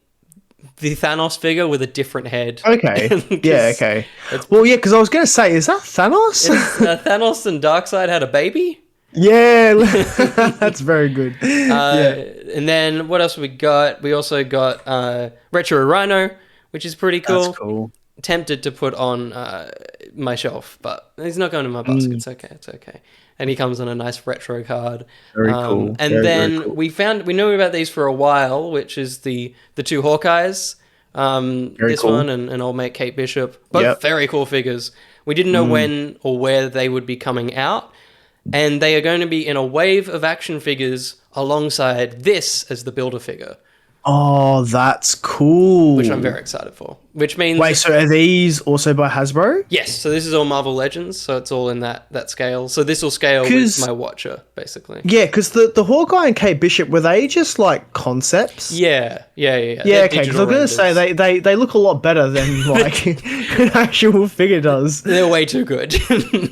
the Thanos figure with a different head. Okay. Okay. Well, yeah, because I was going to say, is that Thanos? Thanos and Darkseid had a baby? Yeah, that's very good. And then what else we got? We also got Retro Rhino, which is pretty cool. That's cool. Tempted to put on my shelf, but he's not going in my basket. It's okay. And he comes on a nice retro card. Very cool. And then cool. we knew about these for a while, which is the two Hawkeyes. This cool. one and old mate Kate Bishop. Both very cool figures. We didn't know when or where they would be coming out. And they are going to be in a wave of action figures alongside this as the builder figure. Oh, that's cool. Which I'm very excited for. Which means... Wait, so are these also by Hasbro? Yes, so this is all Marvel Legends, so it's all in that scale. So this will scale with my Watcher, basically. Yeah, because the Hawkeye and Kate Bishop, were they just like concepts? Yeah. Yeah, okay, because I was going to say, they look a lot better than like an actual figure does. They're way too good.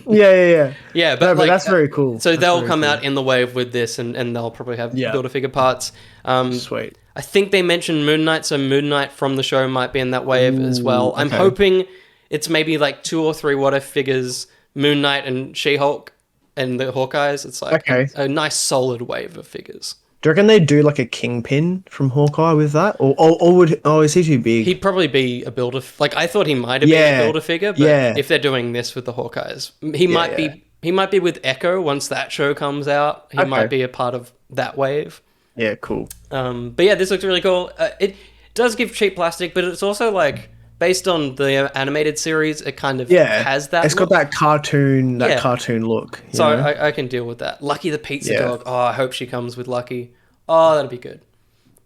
Yeah. Yeah, but that's very cool. So they'll come out in the wave with this, and they'll probably have Build-A-Figure parts. Sweet. I think they mentioned Moon Knight, so Moon Knight from the show might be in that wave as well. I'm hoping it's maybe like 2 or 3 What If figures, Moon Knight and She-Hulk and the Hawkeyes. It's like a nice solid wave of figures. Do you reckon they'd do like a Kingpin from Hawkeye with that? Or is he too big? He'd probably be a builder. Like, I thought he might have been a builder figure, but if they're doing this with the Hawkeyes, he might be with Echo once that show comes out. He might be a part of that wave. Yeah, cool. But yeah, this looks really cool. It does give cheap plastic, but it's also like based on the animated series, it kind of has that. It's got that cartoon look. So I can deal with that. Lucky the pizza dog. Oh, I hope she comes with Lucky. Oh, that'd be good.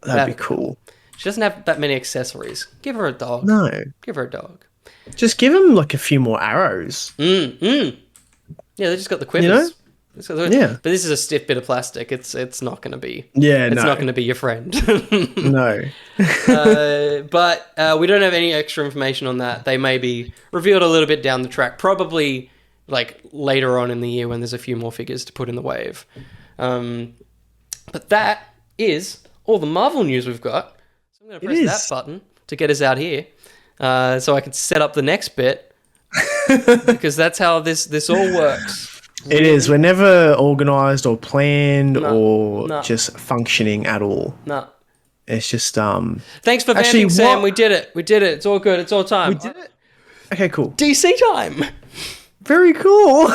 That'd be cool. She doesn't have that many accessories. Give her a dog. No. Give her a dog. Just give him like a few more arrows. Yeah, they just got the quivers. You know? But this is a stiff bit of plastic. It's not going to be. It's not going to be your friend. No. But we don't have any extra information on that. They may be revealed a little bit down the track, probably like later on in the year when there's a few more figures to put in the wave. But that is all the Marvel news we've got. So I'm going to press that button to get us out here, so I can set up the next bit because that's how this all works. It is. We're never organised or planned or just functioning at all. No. It's just Thanks for vamping, Sam. We did it. It's all good. It's all time. We did it. Okay, cool. DC time. Very cool.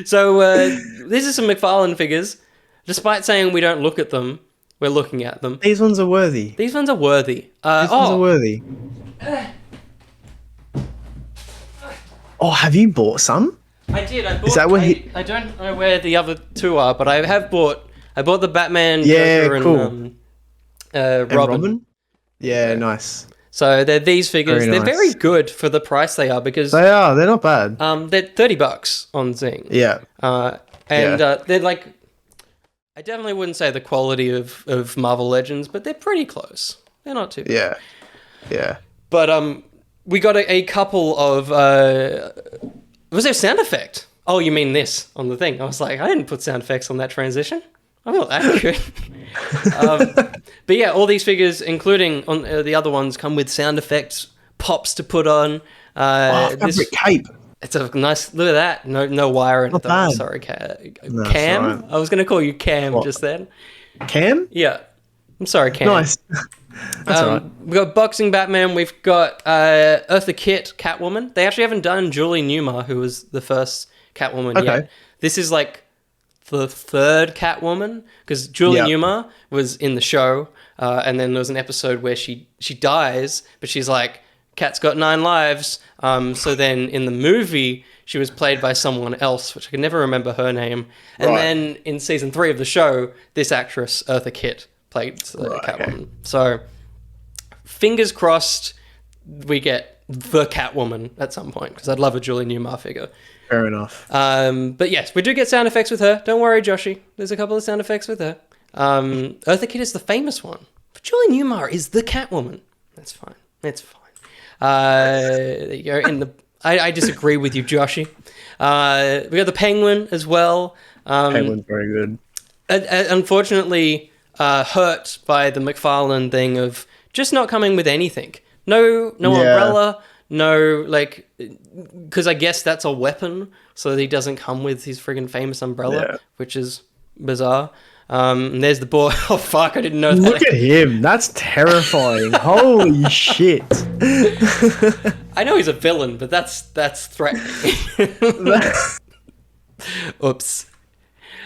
So these are some McFarlane figures. Despite saying we don't look at them, we're looking at them. These ones are worthy. These ones are worthy. These ones are worthy. Oh, have you bought some? I did. I bought. Is that what I don't know where the other two are, but I have bought. I bought the Batman, Yeah, Joker, cool. and Robin. Yeah, nice. So they're these figures. Very They're very nice. good for the price they are because They are. They're not bad. they're $30 on Zing. Yeah. They're like, I definitely wouldn't say the quality of Marvel Legends, but they're pretty close. They're not too bad. Yeah. But we got a couple of was there sound effect? Oh, you mean this on the thing? I was like, I didn't put sound effects on that transition. I'm not that good. But yeah, all these figures, including on the other ones, come with sound effects, pops to put on. Fabric cape. It's a nice, look at that. No wire in it, though. Bad. Sorry, No, Cam? right. I was going to call you Cam What? just then. Cam? Yeah. I'm sorry, Cam. Nice. That's all right. We've got Boxing Batman. We've got Eartha Kitt, Catwoman. They actually haven't done Julie Newmar, who was the first Catwoman yet. This is like the third Catwoman, because Julie Newmar was in the show, and then there was an episode where she dies, but she's like, Cat's got 9 lives. So then in the movie, she was played by someone else, which I can never remember her name. And then in season 3 of the show, this actress, Eartha Kitt, played Catwoman. Okay. So fingers crossed we get the Catwoman at some point, because I'd love a Julie Newmar figure. Fair enough. But yes, we do get sound effects with her. Don't worry, Joshy. There's a couple of sound effects with her. Eartha Kitt is the famous one. But Julie Newmar is the Catwoman. That's fine. It's fine. There you go. I disagree with you, Joshy. We got the Penguin as well. Penguin's very good. Unfortunately, hurt by the McFarlane thing of just not coming with anything. No umbrella. No, like, because I guess that's a weapon, so he doesn't come with his friggin' famous umbrella, which is bizarre. And there's the boy. Oh, fuck, I didn't know that. Look at him. That's terrifying. Holy shit. I know he's a villain, but that's threatening. Oops.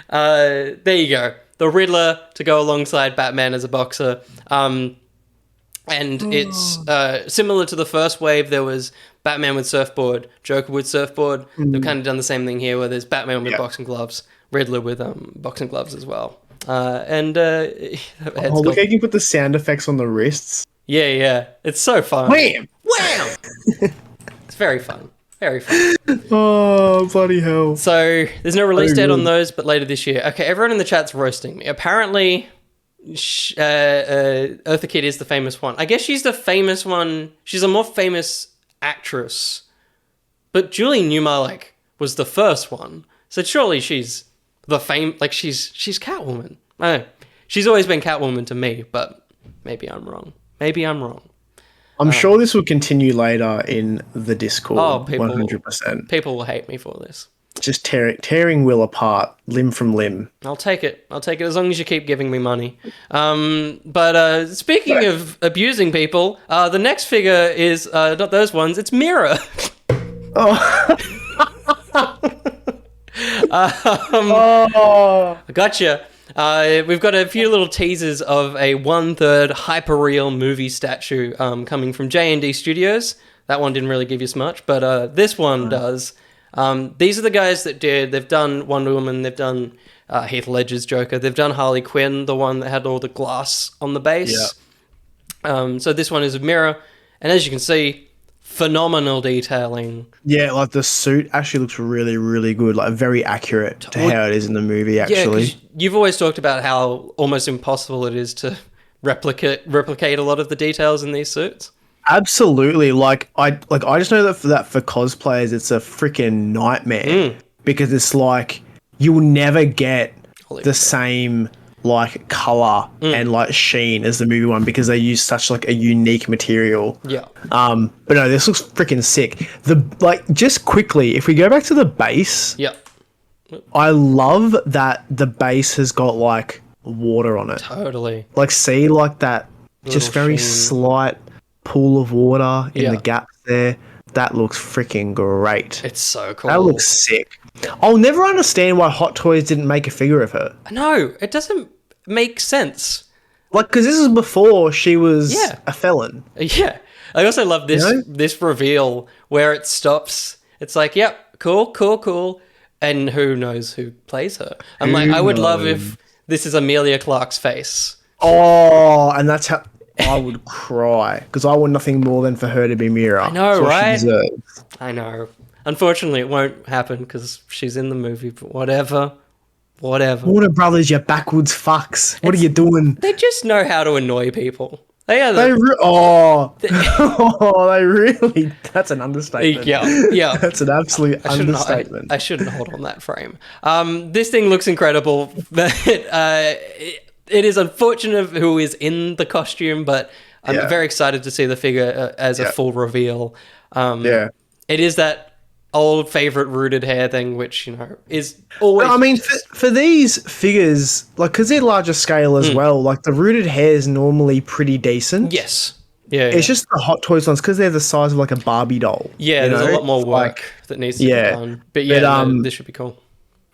There you go. The Riddler to go alongside Batman as a boxer. And it's similar to the first wave. There was Batman with surfboard, Joker with surfboard. They've kind of done the same thing here, where there's Batman with boxing gloves, Riddler with boxing gloves as well. Look, I can put the sound effects on the wrists. Yeah. It's so fun. Wham! Wham! It's very fun. Very fun. Oh, bloody hell. So there's no release date on those, but later this year. Okay, everyone in the chat's roasting me. Apparently, Eartha Kitt is the famous one. I guess she's the famous one. She's a more famous actress. But Julie Newmar, was the first one. So surely she's the she's Catwoman. I don't know. She's always been Catwoman to me, but maybe I'm wrong. I'm sure this will continue later in the Discord. Oh, 100%. People will hate me for this. Just tearing Will apart, limb from limb. I'll take it as long as you keep giving me money. But speaking of abusing people, the next figure is not those ones. It's Mira. Gotcha. We've got a few little teasers of a 1/3 hyperreal movie statue coming from J&D Studios. That one didn't really give you much, but this one does. These are the guys that they've done Wonder Woman, they've done Heath Ledger's Joker, they've done Harley Quinn, the one that had all the glass on the base. Yeah. So this one is a mirror, and as you can see, phenomenal detailing. Yeah, the suit actually looks really, really good, very accurate to how it is in the movie, actually. Yeah, 'cause you've always talked about how almost impossible it is to replicate a lot of the details in these suits. Absolutely. I just know that for cosplayers it's a freaking nightmare because it's you will never get the same color and sheen as the movie one because they use such a unique material. Yeah. But no, this looks freaking sick. Just quickly, if we go back to the base, I love that the base has got water on it. Totally. See that just very slight pool of water in the gaps there. That looks freaking great. It's so cool. That looks sick. I'll never understand why Hot Toys didn't make a figure of her. No, it doesn't make sense. Because this is before she was a felon. Yeah. I also love this reveal where it stops It's like, yep, cool. And who knows who plays her? I'm like, I would love if this is Amelia Clark's face. Oh, and that's how I would cry, because I want nothing more than for her to be Mira. I know, right? I know. Unfortunately, it won't happen because she's in the movie, but whatever. Warner Brothers, you backwards fucks. What are you doing? They just know how to annoy people. They really. That's an understatement. Yeah. That's an absolute understatement. I shouldn't hold on that frame. This thing looks incredible. It is unfortunate who is in the costume, but I'm very excited to see the figure as a full reveal. It is that old favorite rooted hair thing, which, you know, is always... I mean, for these figures, like, because they're larger scale as well, like, the rooted hair is normally pretty decent. Yes. Yeah. It's just the Hot Toys ones, because they're the size of, like, a Barbie doll. Yeah, there's a lot more work that needs to be done. But yeah, this should be cool.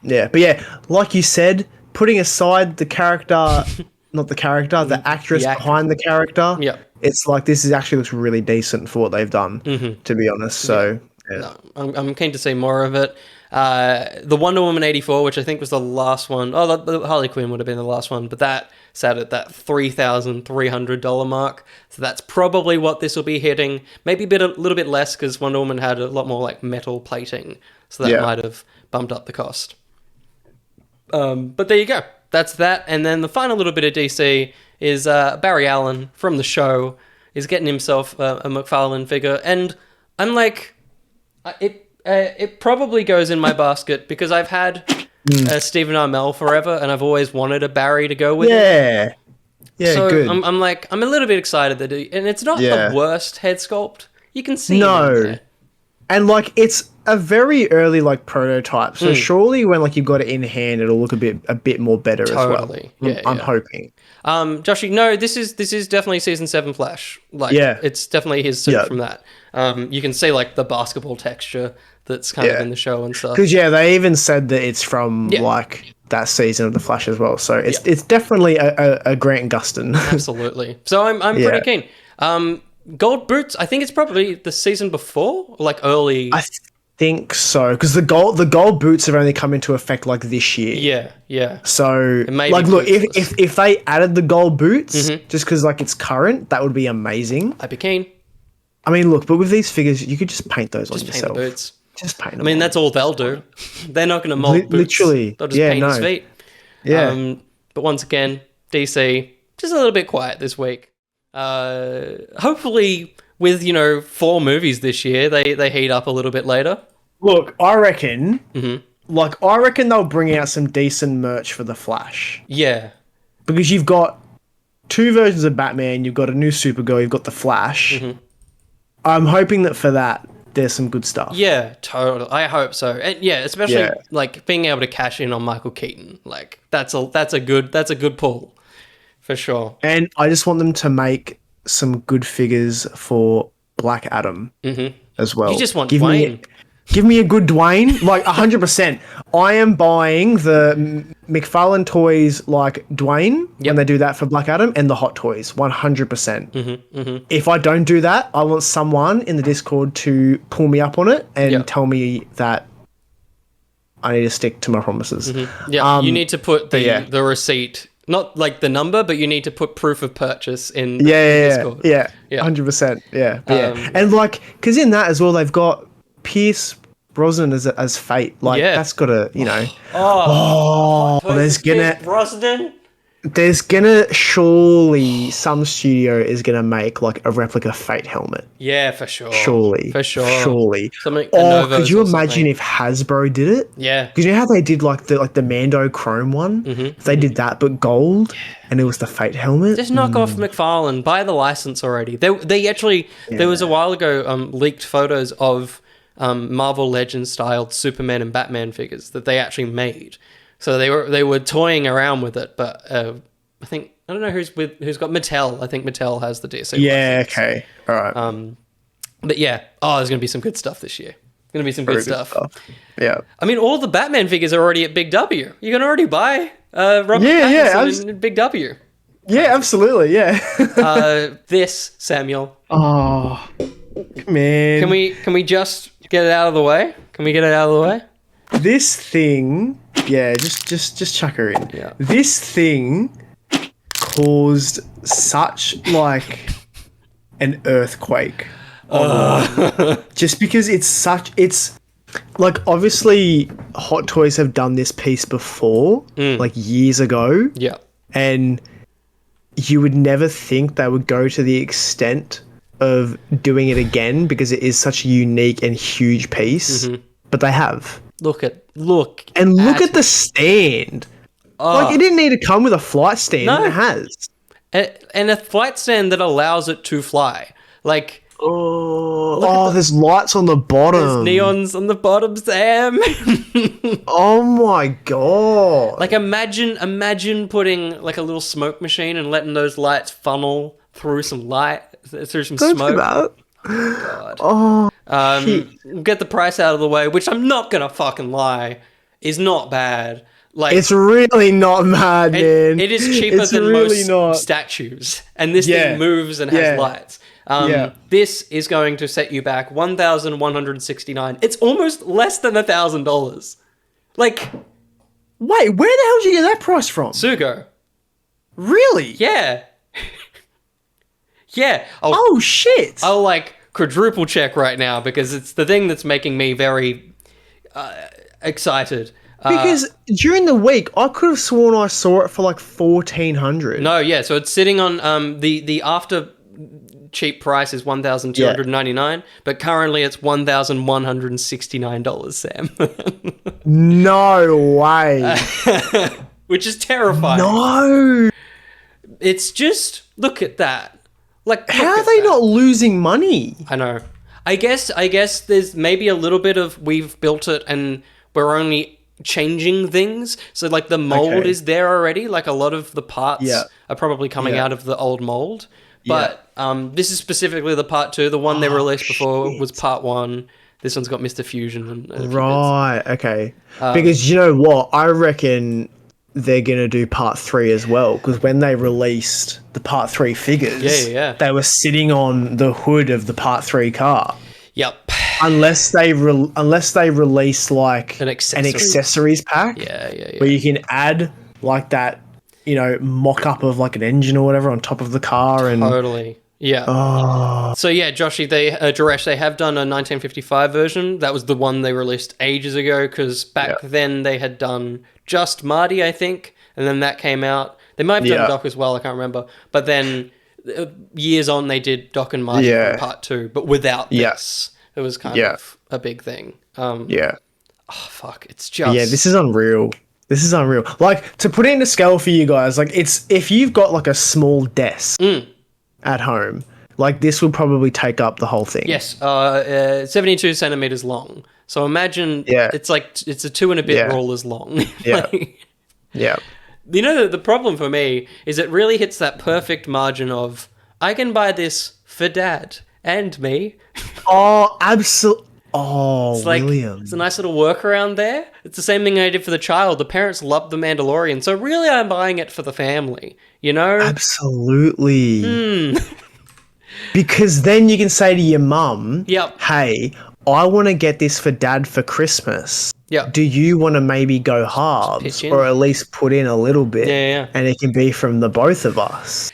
Yeah, but yeah, like you said, putting aside the character... Not the character, the actress behind the character. Yeah. It's like, this is actually looks really decent for what they've done, to be honest. So... Yeah. No, I'm keen to see more of it. The Wonder Woman 84, which I think was the last one. Oh, the Harley Quinn would have been the last one, but that sat at that $3,300 mark. So that's probably what this will be hitting. Maybe a little bit less, because Wonder Woman had a lot more like metal plating, so that might have bumped up the cost. But there you go. That's that. And then the final little bit of DC is Barry Allen from the show is getting himself a McFarlane figure, and I'm like... It probably goes in my basket because I've had Stephen Amell forever, and I've always wanted a Barry to go with it. Yeah, so good. I'm a little bit excited that and it's not the worst head sculpt. You can see it in there. And like, it's a very early like prototype, so surely when like you've got it in hand, it'll look a bit more better as well. I'm hoping. Joshy, no, this is definitely season 7 Flash. Like, it's definitely his suit from that. You can see like the basketball texture that's kind of in the show and stuff. Because they even said that it's from like that season of the Flash as well. So it's definitely a Grant Gustin. Absolutely. So I'm pretty keen. Gold boots. I think it's probably the season before, like early. I think so, because the gold boots have only come into effect like this year. Yeah. So like, look, if they added the gold boots just because like it's current, that would be amazing. I'd be keen. I mean, look, but with these figures, you could just paint those on yourself. Paint the boots. Just paint them. I mean, that's all they'll do. They're not going to mold boots. Literally. They'll just paint his feet. Yeah. But once again, DC, just a little bit quiet this week. Hopefully, with 4 movies this year, they heat up a little bit later. Look, I reckon, I reckon they'll bring out some decent merch for the Flash. Yeah, because you've got 2 versions of Batman, you've got a new Supergirl, you've got the Flash. I'm hoping that for that, there's some good stuff. Yeah, totally. I hope so. And especially like being able to cash in on Michael Keaton. Like that's a good pull. For sure. And I just want them to make some good figures for Black Adam as well. You just want Dwayne. Give me a good Dwayne, like 100%. I am buying the McFarlane toys like Dwayne when they do that for Black Adam, and the Hot Toys 100%. If I don't do that, I want someone in the Discord to pull me up on it and tell me that I need to stick to my promises. You need to put the receipt. Not like the number, but you need to put proof of purchase in Discord. 100%. Yeah. And like, because in that as well, they've got Pierce Brosnan as Fate. Like, that's got to, there's gonna surely some studio is gonna make like a replica Fate helmet. Yeah, for sure. Surely. Something. Could you imagine if Hasbro did it? Yeah. Because you know how they did like the Mando Chrome one? If they did that but gold, and it was the Fate helmet. Just knock off McFarlane. Buy the license already. They actually there was a while ago leaked photos of Marvel Legends styled Superman and Batman figures that they actually made. So they were toying around with it, but I don't know who's got Mattel. I think Mattel has the DC. Yeah, okay. All right. But yeah, there's going to be some good stuff this year. Going to be some good stuff. Yeah. I mean, all the Batman figures are already at Big W. You can already buy Robert Pattinson in Big W. Yeah, absolutely. Yeah. This, Samuel. Oh, man. Can we just get it out of the way? Can we get it out of the way? This thing, yeah, just chuck her in. Yeah. This thing caused such like an earthquake online. Just because it's like, obviously Hot Toys have done this piece before, like years ago. Yeah. And you would never think they would go to the extent of doing it again because it is such a unique and huge piece. But they have. Look at the stand. Like, it didn't need to come with a flight stand. No. It has. And a flight stand that allows it to fly. Like, there's lights on the bottom. There's neons on the bottom, Sam. Oh my god. Like, imagine putting like a little smoke machine and letting those lights funnel through some smoke. About it. God. Get the price out of the way, which I'm not gonna fucking lie, is not bad. Like, it's really not bad, man. It is cheaper than really most statues, and this thing moves and has lights. This is going to set you back $1,169. It's almost less than $1,000. Like, wait, where the hell did you get that price from? Sugo. Really? Yeah. Yeah. Oh shit. I'll like quadruple check right now because it's the thing that's making me very excited. Because during the week, I could have sworn I saw it for like $1,400. No, yeah. So it's sitting on the after cheap price is $1,299, but currently it's $1,169, Sam. No way. Which is terrifying. No. It's just, look at that. Like, how are they not losing money? I know. I guess there's maybe a little bit of we've built it and we're only changing things. So like the mold is there already. Like a lot of the parts are probably coming out of the old mold. But this is specifically the part 2. The one they released before was part 1. This one's got Mr. Fusion. And right. Okay. Because you know what? I reckon they're going to do part 3 as well, because when they released the part 3 figures, they were sitting on the hood of the part 3 car. Yep. Unless they release like an accessories pack, where you can add like that, you know, mock-up of like an engine or whatever on top of the car. And totally. Yeah. Oh. So yeah, Joshy, Duresh, they have done a 1955 version. That was the one they released ages ago, because back then they had done just Marty, I think, and then that came out. They might have done Doc as well, I can't remember. But then years on, they did Doc and Marty in part 2, but without this. It was kind of a big thing. Oh, fuck. It's just... Yeah, this is unreal. This is unreal. Like, to put it into scale for you guys, like, it's if you've got like a small desk at home, like this will probably take up the whole thing. Yes, 72 centimeters long. So imagine it's like it's a 2 and a bit rollers long. Yeah. Yeah. You know, the problem for me is it really hits that perfect margin of I can buy this for Dad and me. Oh, absolutely. Oh, it's like, William. It's a nice little workaround there. It's the same thing I did for the child. The parents loved The Mandalorian, so really I'm buying it for the family, you know? Absolutely. Because then you can say to your mum, hey, I want to get this for Dad for Christmas. Do you want to maybe go halves or at least put in a little bit? And it can be from the both of us.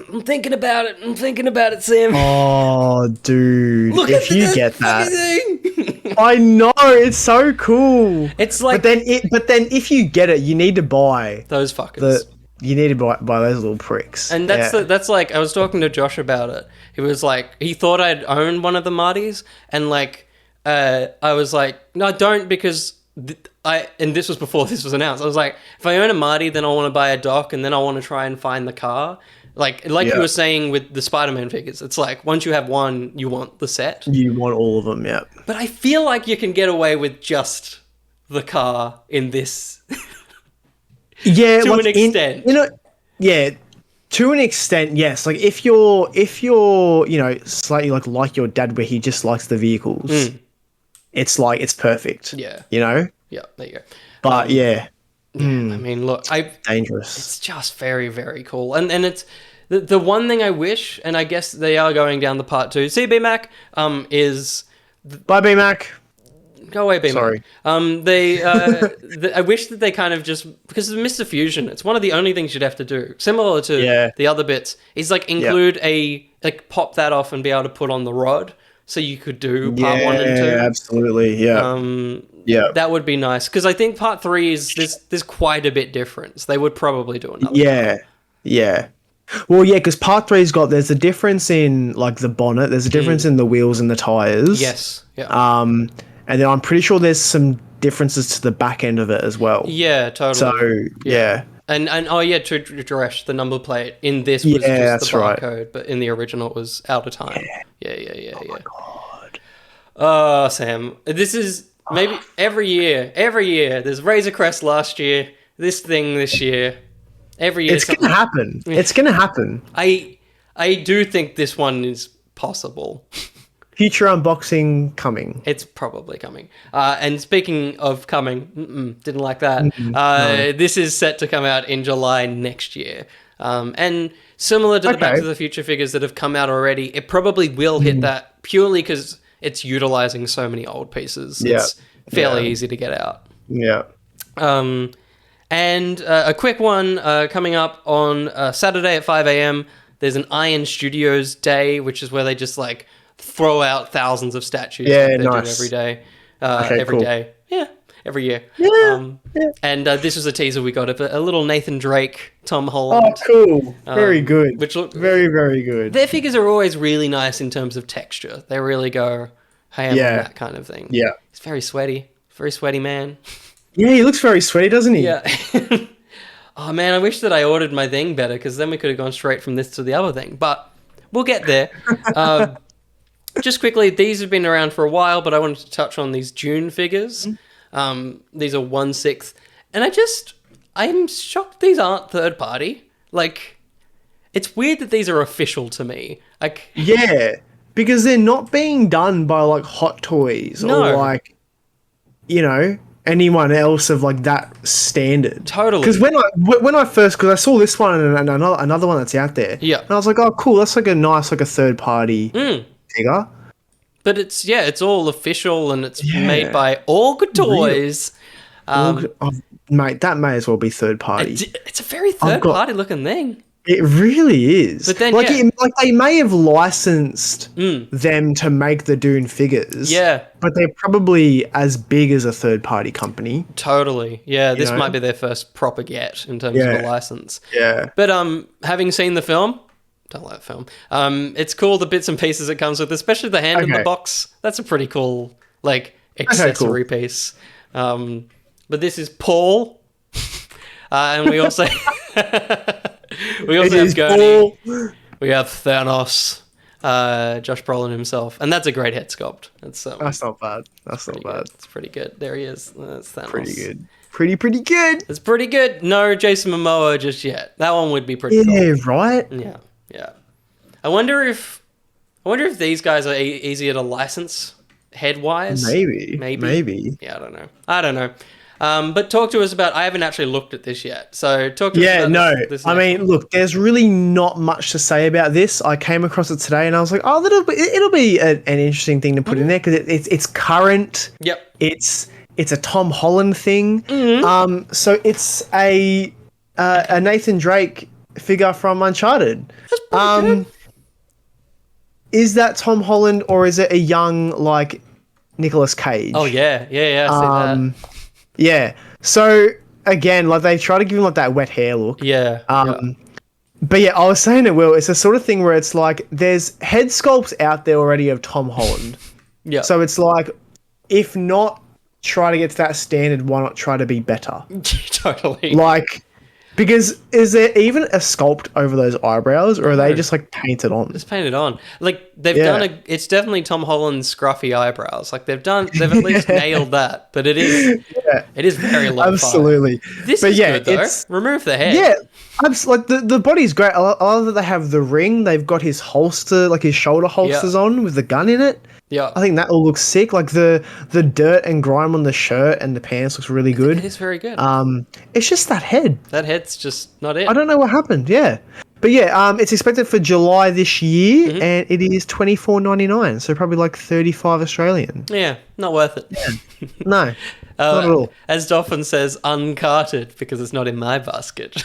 I'm thinking about it, Sam. Oh, dude. If you get that. I know, it's so cool. It's like... But then if you get it, you need to buy... those fuckers. You need to buy those little pricks. And that's like... I was talking to Josh about it. He was like... He thought I'd owned one of the Martys. And like... I was like... No, I don't, because... and this was before this was announced. I was like... If I own a Marty, then I want to buy a Doc. And then I want to try and find the car. Like you were saying with the Spider-Man figures, it's like once you have one, you want the set. You want all of them, yeah. But I feel like you can get away with just the car in this. Yeah, to an extent. To an extent, yes. Like if you're you know, slightly like your dad, where he just likes the vehicles, it's like it's perfect. Yeah. You know. Yeah. There you go. But I mean, look, dangerous. It's just very, very cool, and it's the one thing I wish, and I guess they are going down the part 2. CB Mac is Bye, B-Mac. Go away, B-Mac. Sorry. I wish that they kind of just, because of Mr. Fusion, it's one of the only things you'd have to do, similar to the other bits, is like include pop that off and be able to put on the rod, so you could do part 1 and 2. Yeah, absolutely. Yeah. That would be nice, because I think part 3 is there's quite a bit difference. They would probably do another. Yeah. Well, yeah, because part 3's there's a difference in like the bonnet, there's a difference in the wheels and the tires. Yes. Yeah. And then I'm pretty sure there's some differences to the back end of it as well. Yeah, totally. So, yeah. And to Dresh, the number plate in this was just the barcode, but in the original it was out of time. Yeah. Oh my God. Oh, Sam. This is maybe every year. There's Razor Crest last year, this thing this year. Every year. It's going to happen. It's going to happen. I do think this one is possible. Future unboxing coming. It's probably coming. And speaking of coming, didn't like that. No. This is set to come out in July next year. And similar to the Back to the Future figures that have come out already, it probably will hit that purely because it's utilizing so many old pieces. Yeah. It's fairly easy to get out. Yeah. And a quick one coming up on Saturday at 5 a.m. There's an Iron Studios Day, which is where they just like throw out thousands of statues like they do every day. Every day. Yeah, every year. Yeah. And this was a teaser we got of a little Nathan Drake, Tom Holland. Oh, cool. Very good. Which look very, very good. Their figures are always really nice in terms of texture. They really go ham on that kind of thing. Yeah. He's very sweaty man. Yeah, he looks very sweaty, doesn't he? Yeah. Oh man, I wish that I ordered my thing better, because then we could have gone straight from this to the other thing. But we'll get there. Just quickly, these have been around for a while, but I wanted to touch on these June figures. These are 1/6. And I'm shocked these aren't third party. Like, it's weird that these are official to me. Like, yeah, because they're not being done by like Hot Toys or like, anyone else of like that standard. Totally. Because when I first, because I saw this one and another one that's out there. Yeah. And I was like, oh, cool. That's like a nice, like a third party figure. But it's all official and it's made by Org Toys. Mate, that may as well be third party. It's a very third party looking thing. It really is. But then, like they may have licensed them to make the Dune figures. Yeah. But they're probably as big as a third party company. Totally. Yeah, this might be their first proper get in terms of a license. Yeah. But having seen the film, don't like the film. It's cool, the bits and pieces it comes with, especially the hand in the box. That's a pretty cool like accessory piece. But this is Paul. And we also we also have Gurney. We have Thanos, Josh Brolin himself, and that's a great head sculpt. That's not bad. That's not bad. It's pretty good. There he is. That's Thanos. Pretty good. Pretty good. It's pretty good. No Jason Momoa just yet. That one would be pretty cool. Yeah, right? Yeah. I wonder if these guys are easier to license head-wise. Maybe. Yeah, I don't know. But talk to us about. I haven't actually looked at this yet, so talk to us about this. I mean, look, there's really not much to say about this. I came across it today, and I was like, oh, it'll be an interesting thing to put in there because it's current. Yep. It's a Tom Holland thing. So it's a Nathan Drake figure from Uncharted. That's pretty good. Is that Tom Holland or is it a young like Nicolas Cage? Oh yeah. I see that. Yeah. So again, like they try to give him like that wet hair look. Yeah. But yeah, I was saying it, Will. It's a sort of thing where it's like there's head sculpts out there already of Tom Holland. Yeah. So it's like, if not try to get to that standard, why not try to be better? Totally. Like, because is there even a sculpt over those eyebrows, or are they just like painted on? Just painted on. Like they've done it's definitely Tom Holland's scruffy eyebrows. Like they've at least nailed that. But it is very low. Absolutely. This is good though. Remove the hair. Yeah. Like the body's great. I love that they have the ring. They've got his holster, like his shoulder holsters on with the gun in it. Yeah. I think that all looks sick. Like the dirt and grime on the shirt and the pants looks really good. It is very good. It's just that head. That head's just not it. I don't know what happened. Yeah. But yeah, it's expected for July this year, and it is $24.99, so probably like 35 Australian. Yeah, not worth it. Yeah. No, not at all. As Dolphin says, uncarted because it's not in my basket.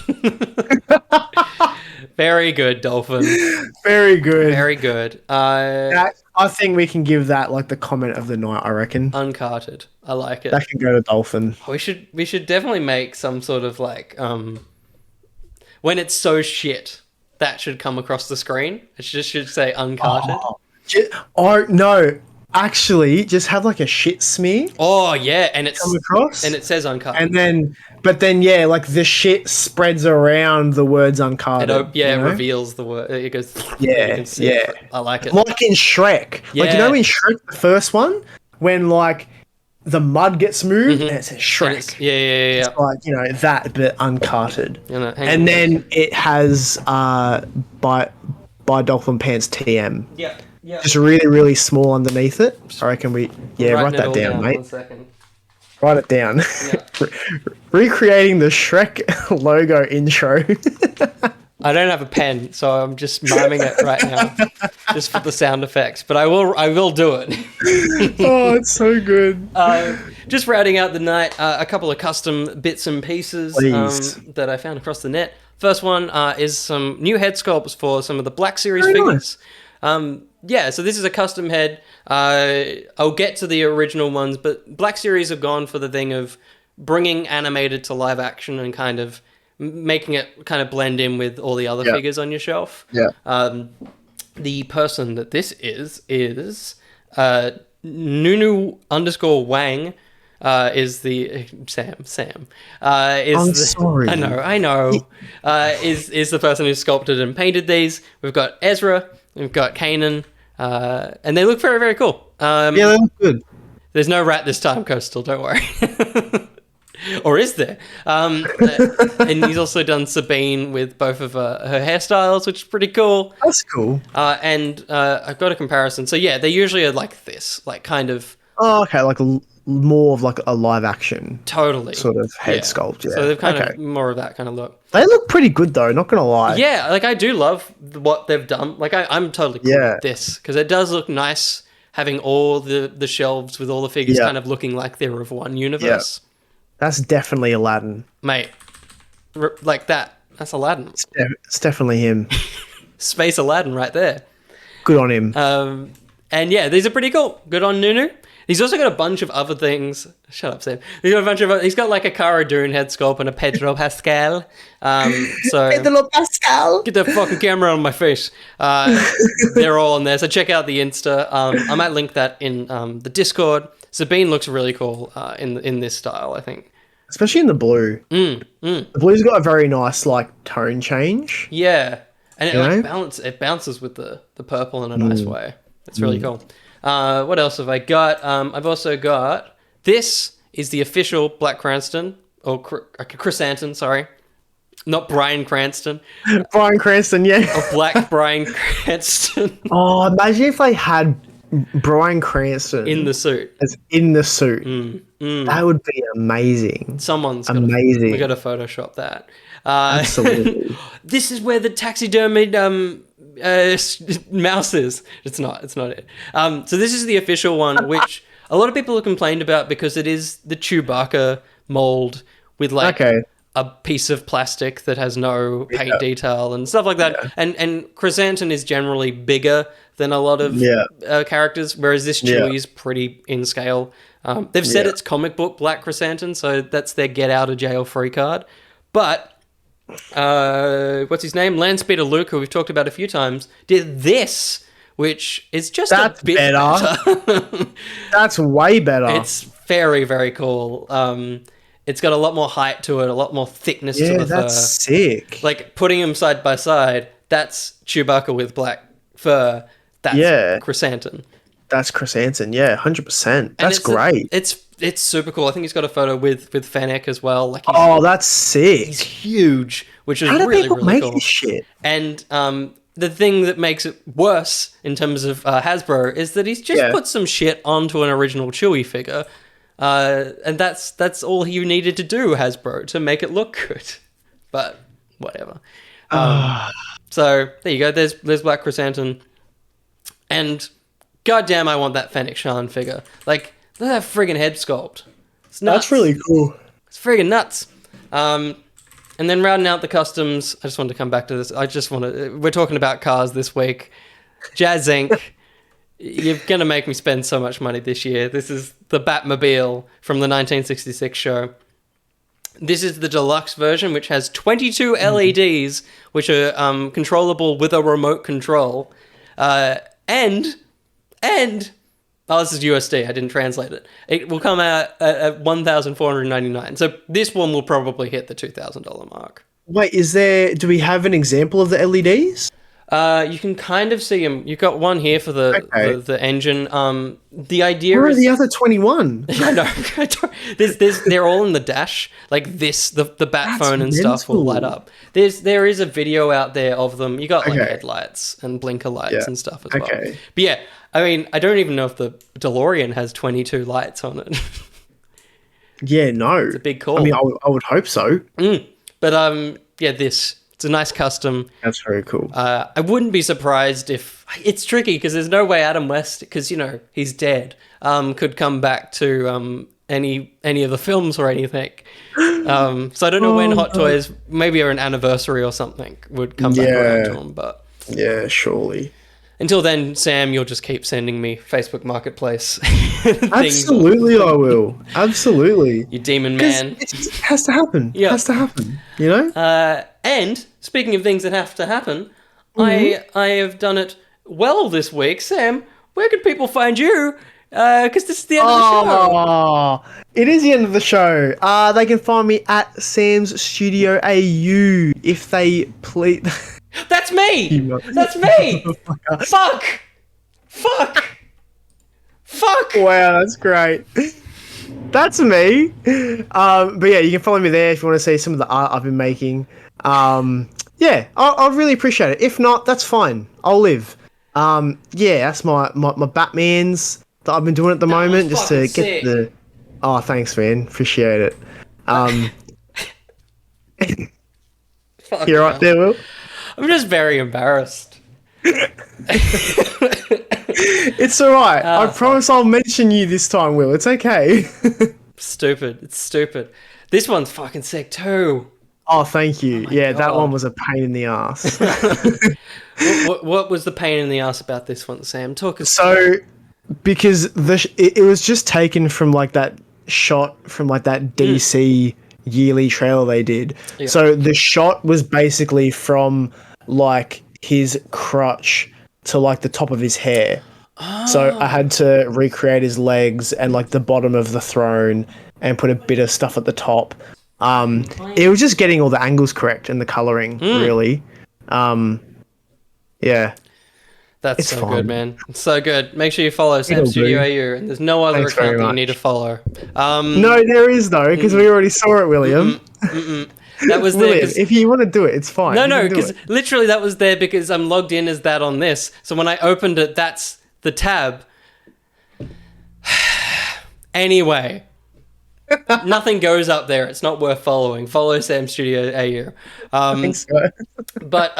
Very good, Dolphin. Very good. Very good. I think we can give that like the comment of the night, I reckon. Uncarted. I like it. That can go to Dolphin. We should definitely make some sort of like when it's so shit, that should come across the screen. It should say uncarted. Oh no. Actually, just have like a shit smear. Oh yeah, and it's come across, and it says uncarted. But then yeah, like the shit spreads around the words uncarted. It reveals the word. It goes. Yeah. I like it. Like in Shrek, yeah. like in Shrek, the first one, when like the mud gets moved and it says Shrek. Yeah. It's like that, but uncarted. And then it has by Dolphin Pants TM. Yeah. Just really, really small underneath it. I reckon write that down, mate. 1 second. Write it down. Yeah. Recreating the Shrek logo intro. I don't have a pen, so I'm just miming it right now, just for the sound effects. But I will do it. Oh, it's so good. Just rounding out the night, a couple of custom bits and pieces that I found across the net. First one is some new head sculpts for some of the Black Series figures. Nice. So this is a custom head. I'll get to the original ones, but Black Series have gone for the thing of bringing animated to live action and kind of making it kind of blend in with all the other figures on your shelf. Yeah. The person that this is Nunu_Wang. Is the Sam? Sorry. I know. Is the person who sculpted and painted these? We've got Ezra. We've got Kanan. And they look very, very cool. They look good. There's no rat this time, Coastal. Don't worry. Or is there? And he's also done Sabine with both of her hairstyles, which is pretty cool. That's cool. And I've got a comparison. So yeah, they usually are like this, like kind of. Oh, okay, like more of like a live action totally sort of head sculpt. Yeah. So they've kind of more of that kind of look. They look pretty good though, not gonna lie. Yeah, like I do love what they've done. Like I'm totally cool with this because it does look nice having all the shelves with all the figures kind of looking like they're of one universe. Yeah. That's definitely Aladdin, mate. Like that. That's Aladdin. It's definitely him. Space Aladdin right there. Good on him. And yeah, these are pretty cool. Good on Nunu. He's also got a bunch of other things. Shut up, Sam. He's got like a Cara Dune head sculpt and a Pedro Pascal. So Pedro Pascal. Get the fucking camera on my face. They're all on there. So check out the Insta. I might link that in the Discord. Sabine looks really cool in this style, I think. Especially in the blue. The blue's got a very nice like tone change. Yeah. And it bounces with the purple in a nice way. It's really cool. What else have I got? I've also got... This is the official Black Cranston. Or Chrysanthemum, sorry. Not Bryan Cranston. Bryan Cranston, yeah. Or Black Bryan Cranston. Oh, imagine if they had Bryan Cranston... in the suit. As in the suit. That would be amazing. We got to Photoshop that. Absolutely. This is where the taxidermied... mouse is. It's not it. So this is the official one, which a lot of people have complained about because it is the Chewbacca mold with like a piece of plastic that has no paint detail and stuff like that. And Chrysanthemum is generally bigger than a lot of characters, whereas this Chewie is pretty in scale. They've said it's comic book Black Chrysanthemum, so that's their get out of jail free card. But what's his name? Landspeeder Luke, who we've talked about a few times, did this, which is just a bit better. That's way better. It's very, very cool. It's got a lot more height to it, a lot more thickness to the fur. That's sick. Like putting them side by side, that's Chewbacca with black fur. That's Chrysanthemum. That's Chrysanthemum, 100%. That's great. It's super cool. I think he's got a photo with Fennec as well. Like that's sick. He's huge, which is How do really, people really make cool. This shit? And the thing that makes it worse in terms of Hasbro is that he's just put some shit onto an original Chewie figure. And that's all you needed to do, Hasbro, to make it look good. But whatever. So there you go. There's Black Chrysanthemum. And goddamn, I want that Fennec Shan figure. Like, look at that friggin' head sculpt. It's nuts. That's really cool. It's friggin' nuts. And then rounding out the customs, I just wanted to come back to this. We're talking about cars this week. Jazz Inc. You're going to make me spend so much money this year. This is the Batmobile from the 1966 show. This is the deluxe version, which has 22 LEDs, which are controllable with a remote control. And this is USD. I didn't translate it. It will come out at $1,499. So this one will probably hit the $2,000 mark. Wait, do we have an example of the LEDs? You can kind of see them. You've got one here for the engine. The idea Where is... are the other 21? No, they're all in the dash. Like this, the bat phone and stuff will light up. There is a video out there of them. You got like headlights and blinker lights and stuff as well. But yeah, I mean, I don't even know if the DeLorean has 22 lights on it. Yeah, no. It's a big call. I mean, I would hope so. But yeah, it's a nice custom. That's very cool. I wouldn't be surprised if... It's tricky because there's no way Adam West, because, you know, he's dead, could come back to any of the films or anything. So I don't know when Hot Toys, maybe an anniversary or something, would come back around to him. But yeah, surely. Until then, Sam, you'll just keep sending me Facebook Marketplace. Absolutely, I will. Absolutely. You demon man. It has to happen. It has to happen, you know? And speaking of things that have to happen, I have done it well this week. Sam, where can people find you? Because this is the end of the show. It is the end of the show. They can find me at Sam's Studio AU if they please. That's me! That's me! Fuck! Wow, that's great. That's me. But yeah, you can follow me there if you want to see some of the art I've been making. Yeah, I'll really appreciate it. If not, that's fine. I'll live. Yeah, that's my Batmans that I've been doing at the moment just to get sick. Oh, thanks, man. Appreciate it. You're right there, Will. I'm just very embarrassed. It's all right. I promise I'll mention you this time, Will. It's okay. Stupid. It's stupid. This one's fucking sick too. Oh, thank you. Yeah, that one was a pain in the ass. What was the pain in the ass about this one, Sam? Because it was just taken from like that shot from like that DC yearly trailer they did. Yeah. So the shot was basically from like his crotch to like the top of his hair. Oh. So I had to recreate his legs and like the bottom of the throne and put a bit of stuff at the top. It was just getting all the angles correct and the coloring really. Yeah. It's so fun. Good, man. It's so good. Make sure you follow Sam Studio AU, and there's no other account that you need to follow. No, there is though, because we already saw it, William. That was William, there. If you want to do it, it's fine. No, because literally that was there because I'm logged in as that on this. So when I opened it, that's the tab. Anyway. Nothing goes up there. It's not worth following. Follow Sam Studio AU. I think so. But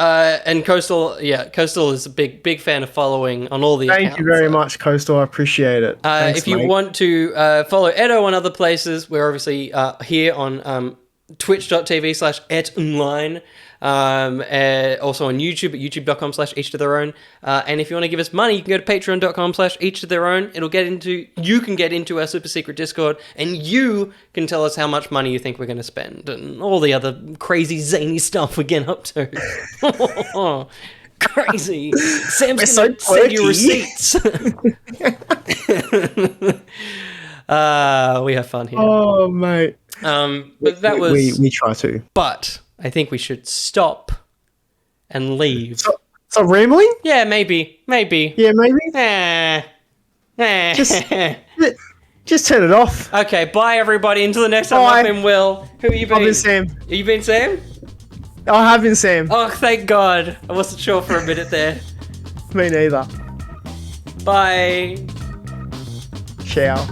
and Coastal is a big fan of following on all the accounts. Thank you very much, Coastal. I appreciate it. Thanks, if you want to follow ETTO on other places, we're obviously here on twitch.tv/etonline. Also on YouTube at youtube.com/each to their own. And if you want to give us money, you can go to patreon.com/each to their own. You can get into our super secret Discord, and you can tell us how much money you think we're going to spend and all the other crazy zany stuff we're getting up to. Crazy. Sam's going to send you receipts. We have fun here. Oh, mate. But that was... We try to. But... I think we should stop and leave. So rambling? Yeah, maybe. Yeah, maybe? Just turn it off. Okay, bye everybody. Until the next time, I've been Will. Who are you been? I've been Sam. Have you been Sam? I have been Sam. Oh, thank God. I wasn't sure for a minute there. Me neither. Bye. Ciao.